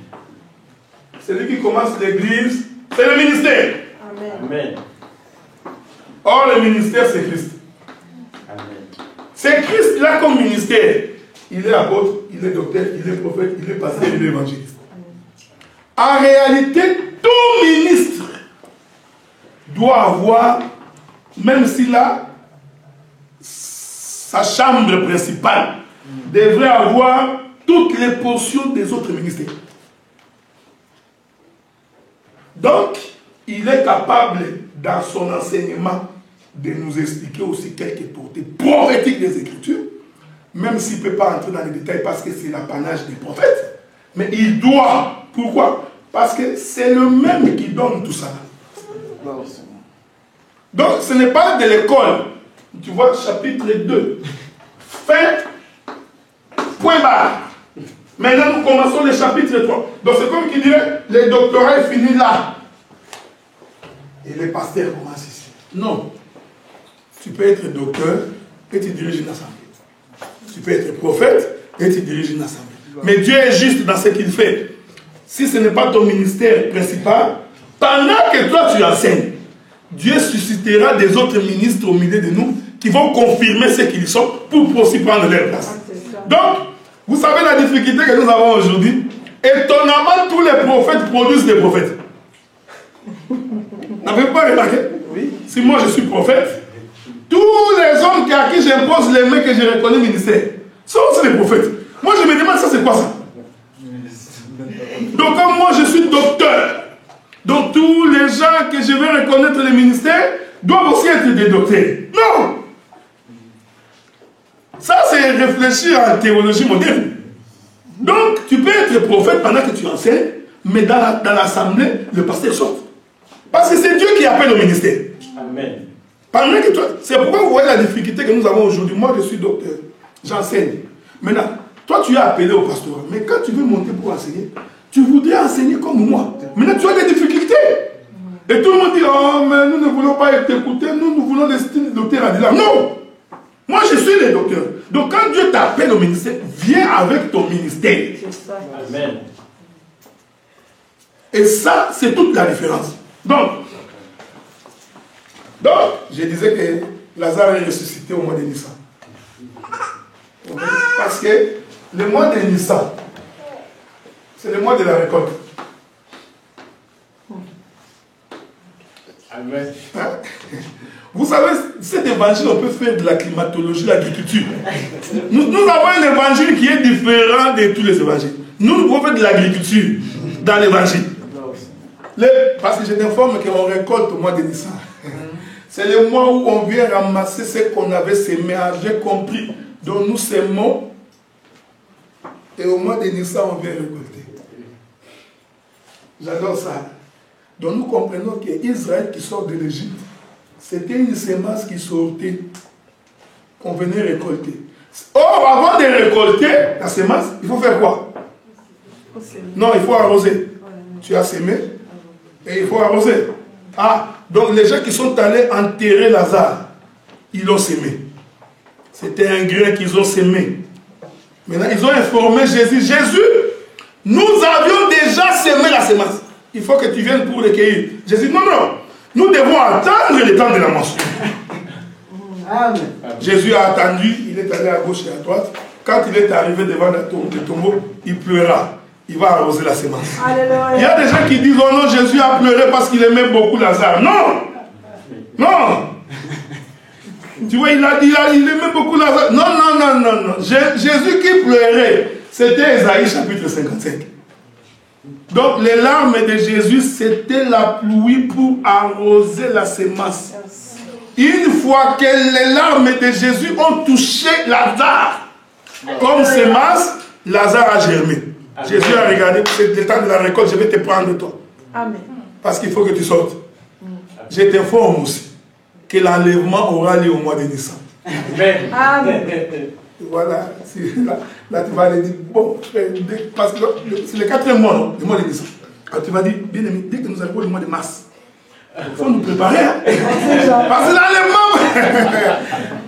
Celui qui commence l'église, c'est le ministère. Amen. Or, le ministère, c'est Christ. Amen. C'est Christ là comme ministère. Il est apôtre, il est docteur, il est prophète, il est pasteur, il est évangéliste. En réalité, tout ministre doit avoir, même s'il a sa chambre principale, devrait avoir toutes les portions des autres ministères. Donc, il est capable, dans son enseignement, de nous expliquer aussi quelques portées prophétiques des Écritures, même s'il ne peut pas entrer dans les détails parce que c'est l'apanage des prophètes. Mais il doit. Pourquoi? Parce que c'est le même qui donne tout ça. Donc, ce n'est pas de l'école. Tu vois, chapitre 2. Fin, point barre. Maintenant, nous commençons le chapitre 3. Donc, c'est comme qui dirait, le doctorat est fini là. Et le pasteur commence ici. Non. Tu peux être docteur et tu diriges une assemblée. Tu peux être prophète et tu diriges une assemblée. Mais Dieu est juste dans ce qu'il fait. Si ce n'est pas ton ministère principal, pendant que toi tu enseignes, Dieu suscitera des autres ministres au milieu de nous qui vont confirmer ce qu'ils sont pour aussi prendre leur place. Donc, vous savez la difficulté que nous avons aujourd'hui. Étonnamment, tous les prophètes produisent des prophètes. N'avez-vous pas remarqué? Oui. Si moi je suis prophète, tous les hommes à qui j'impose les mains que je reconnais ministère sont aussi des prophètes. Moi je me demande ça c'est quoi ça? Donc comme moi je suis docteur, donc tous les gens que je vais reconnaître les ministères doivent aussi être des docteurs. Non! Ça c'est réfléchir en théologie moderne. Donc tu peux être prophète pendant que tu enseignes, mais dans l'assemblée, le pasteur sort. Parce que c'est Dieu qui appelle au ministère. Amen. Pendant que toi, c'est pourquoi vous voyez la difficulté que nous avons aujourd'hui. Moi, je suis docteur, j'enseigne. Maintenant, toi, tu es appelé au pastorat. Mais quand tu veux monter pour enseigner, tu voudrais enseigner comme moi. Maintenant, tu as des difficultés. Et tout le monde dit, oh, mais nous ne voulons pas être écoutés, nous voulons des styles de docteur Adila. Non! Moi, je suis le docteur. Donc, quand Dieu t'appelle au ministère, viens avec ton ministère. Amen. Et ça, c'est toute la différence. Donc, je disais que Lazare est ressuscité au mois de Nissan. Parce que le mois de Nissan, c'est le mois de la récolte. Amen. Hein? Vous savez, cet évangile, on peut faire de la climatologie, de l'agriculture. Nous avons un évangile qui est différent de tous les évangiles. Nous pouvons faire de l'agriculture dans l'évangile. Parce que je t'informe qu'on récolte au mois de Nissan. C'est le mois où on vient ramasser ce qu'on avait semé. J'ai compris. Donc nous sémons. Et au mois de Nissan, on vient récolter. J'adore ça. Donc nous comprenons qu'Israël qui sort de l'Égypte, c'était une semence qui sortait, qu'on venait récolter. Or, avant de récolter la semence, il faut faire quoi? Non, il faut arroser. Tu as semé et il faut arroser. Ah, donc les gens qui sont allés enterrer Lazare, ils l'ont semé. C'était un grain qu'ils ont semé. Maintenant, ils ont informé Jésus. Jésus, nous avions déjà semé la semence. Il faut que tu viennes pour le cueillir. Jésus, non, non. Nous devons attendre le temps de la moisson. Amen. Jésus a attendu, il est allé à gauche et à droite. Quand il est arrivé devant le tombeau, il pleura. Il va arroser la semence. Alléluia. Il y a des gens qui disent, oh non, Jésus a pleuré parce qu'il aimait beaucoup Lazare. Non. Non. Tu vois, il a dit, il aimait beaucoup Lazare. Non, non, non, non, non. Jésus qui pleurait, c'était Ésaïe chapitre 55. Donc, les larmes de Jésus, c'était la pluie pour arroser la semence. Une fois que les larmes de Jésus ont touché Lazare comme semence, Lazare a germé. Amen. Jésus a regardé, c'est le temps de la récolte, je vais te prendre toi. Amen. Parce qu'il faut que tu sortes. Je t'informe aussi que l'enlèvement aura lieu au mois de Nissan. Amen. Voilà, là tu vas aller dire, bon, parce que c'est le 4e mois, non, le mois de Nissan. Alors tu vas dire, bien aimé, dès que nous arrivons le mois de mars, il faut nous préparer. Hein? Parce que l'enlèvement,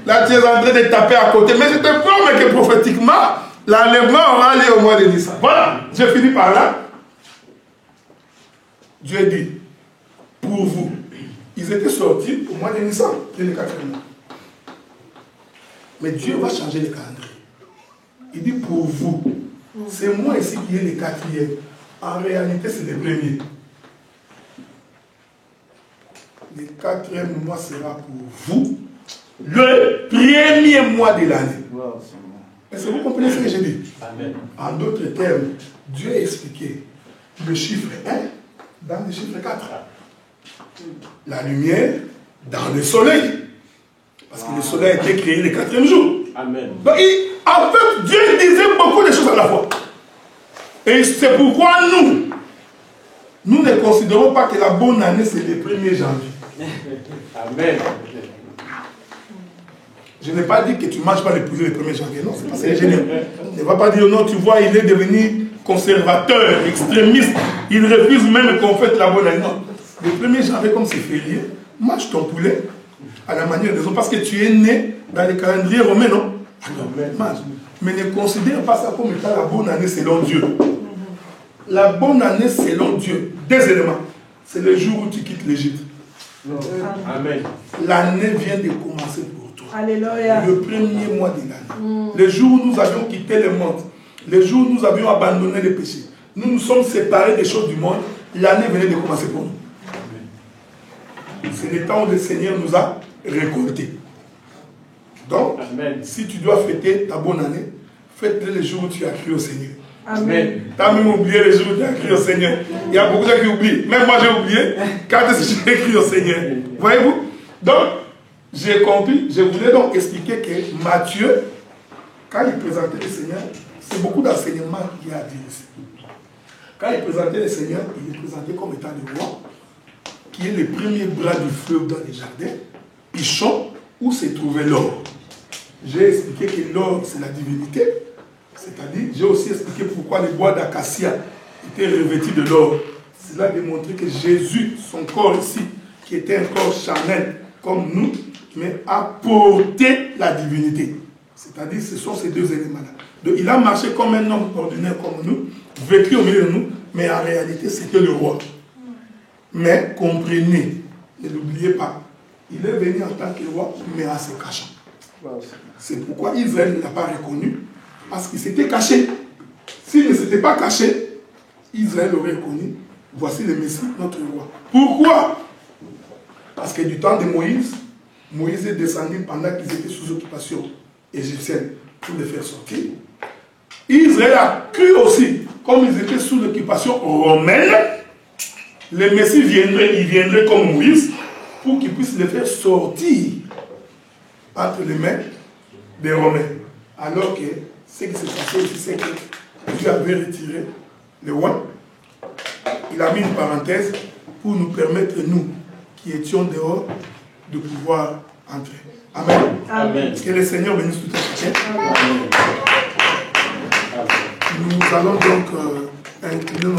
là tu es en train de taper à côté, mais je te promets que prophétiquement, l'enlèvement aura lieu au mois de Nissan. Voilà, j'ai fini par là. Dieu dit, pour vous, ils étaient sortis au mois de Nissan, c'est le 4e mois. Mais Dieu va changer le calendrier. Il dit pour vous, c'est moi ici qui est le 4e. En réalité, c'est le 1er. Le 4e mois sera pour vous le 1er mois de l'année. Est-ce que vous comprenez ce que j'ai dit? Amen. En d'autres termes, Dieu a expliqué le chiffre 1 dans le chiffre 4. La lumière dans le soleil. Parce que le soleil a été créé le 4e jour. Amen. Donc, en fait, Dieu disait beaucoup de choses à la fois. Et c'est pourquoi nous ne considérons pas que la bonne année, c'est le 1er janvier. Amen. Je n'ai pas dit que tu ne manges pas le poulet le 1er janvier. Non, c'est pas ça que je dis. Ne va pas dire non, tu vois, il est devenu conservateur, extrémiste. Il refuse même qu'on fête la bonne année. Non. Le 1er janvier, comme c'est férié, mange ton poulet à la manière des autres. Parce que tu es né dans les calendriers romains, non? Mange. Mais ne considère pas ça comme étant la bonne année selon Dieu. La bonne année selon Dieu, 2 éléments. C'est le jour où tu quittes l'Égypte. Amen. L'année vient de commencer pour toi. Alléluia. Le 1er mois de l'année. Le jour où nous avions quitté le monde. Le jour où nous avions abandonné le péché. Nous nous sommes séparés des choses du monde. L'année venait de commencer pour nous. C'est le temps où le Seigneur nous a récoltés. Donc, amen. Si tu dois fêter ta bonne année, fête-le le jour où tu as crié au Seigneur. Amen. Tu as même oublié le jour où tu as crié au Seigneur. Il y a beaucoup de gens qui oublient. Même moi j'ai oublié quand j'ai crié au Seigneur. Voyez-vous? Donc, j'ai compris. Je voulais donc expliquer que Matthieu, quand il présentait le Seigneur, c'est beaucoup d'enseignements qu'il y a à dire ici. Quand il présentait le Seigneur, il est présenté comme étant le roi, qui est le premier bras du fleuve dans les jardins, Pichon, où se trouvait l'or. J'ai expliqué que l'or, c'est la divinité. C'est-à-dire, j'ai aussi expliqué pourquoi les bois d'acacia étaient revêtus de l'or. Cela démontrait que Jésus, son corps ici, qui était un corps charnel comme nous, mais a porté la divinité. C'est-à-dire, ce sont ces 2 éléments-là. Donc, il a marché comme un homme ordinaire comme nous, vécu au milieu de nous, mais en réalité, c'était le roi. Mais comprenez, ne l'oubliez pas, il est venu en tant que roi, mais en se cachant. C'est pourquoi Israël ne l'a pas reconnu, parce qu'il s'était caché. S'il ne s'était pas caché, Israël aurait reconnu, voici le Messie, notre roi. Pourquoi? Parce que du temps de Moïse, Moïse est descendu pendant qu'ils étaient sous occupation égyptienne pour les faire sortir. Israël a cru aussi, comme ils étaient sous l'occupation romaine, le Messie viendrait, il viendrait comme Moïse, pour qu'ils puissent les faire sortir entre les mains des Romains. Alors que ce qui s'est passé aussi, c'est que Dieu avait retiré le roi. Il a mis une parenthèse pour nous permettre, nous, qui étions dehors, de pouvoir entrer. Amen. Amen. Que le Seigneur bénisse tout à chacun. Nous allons donc incliner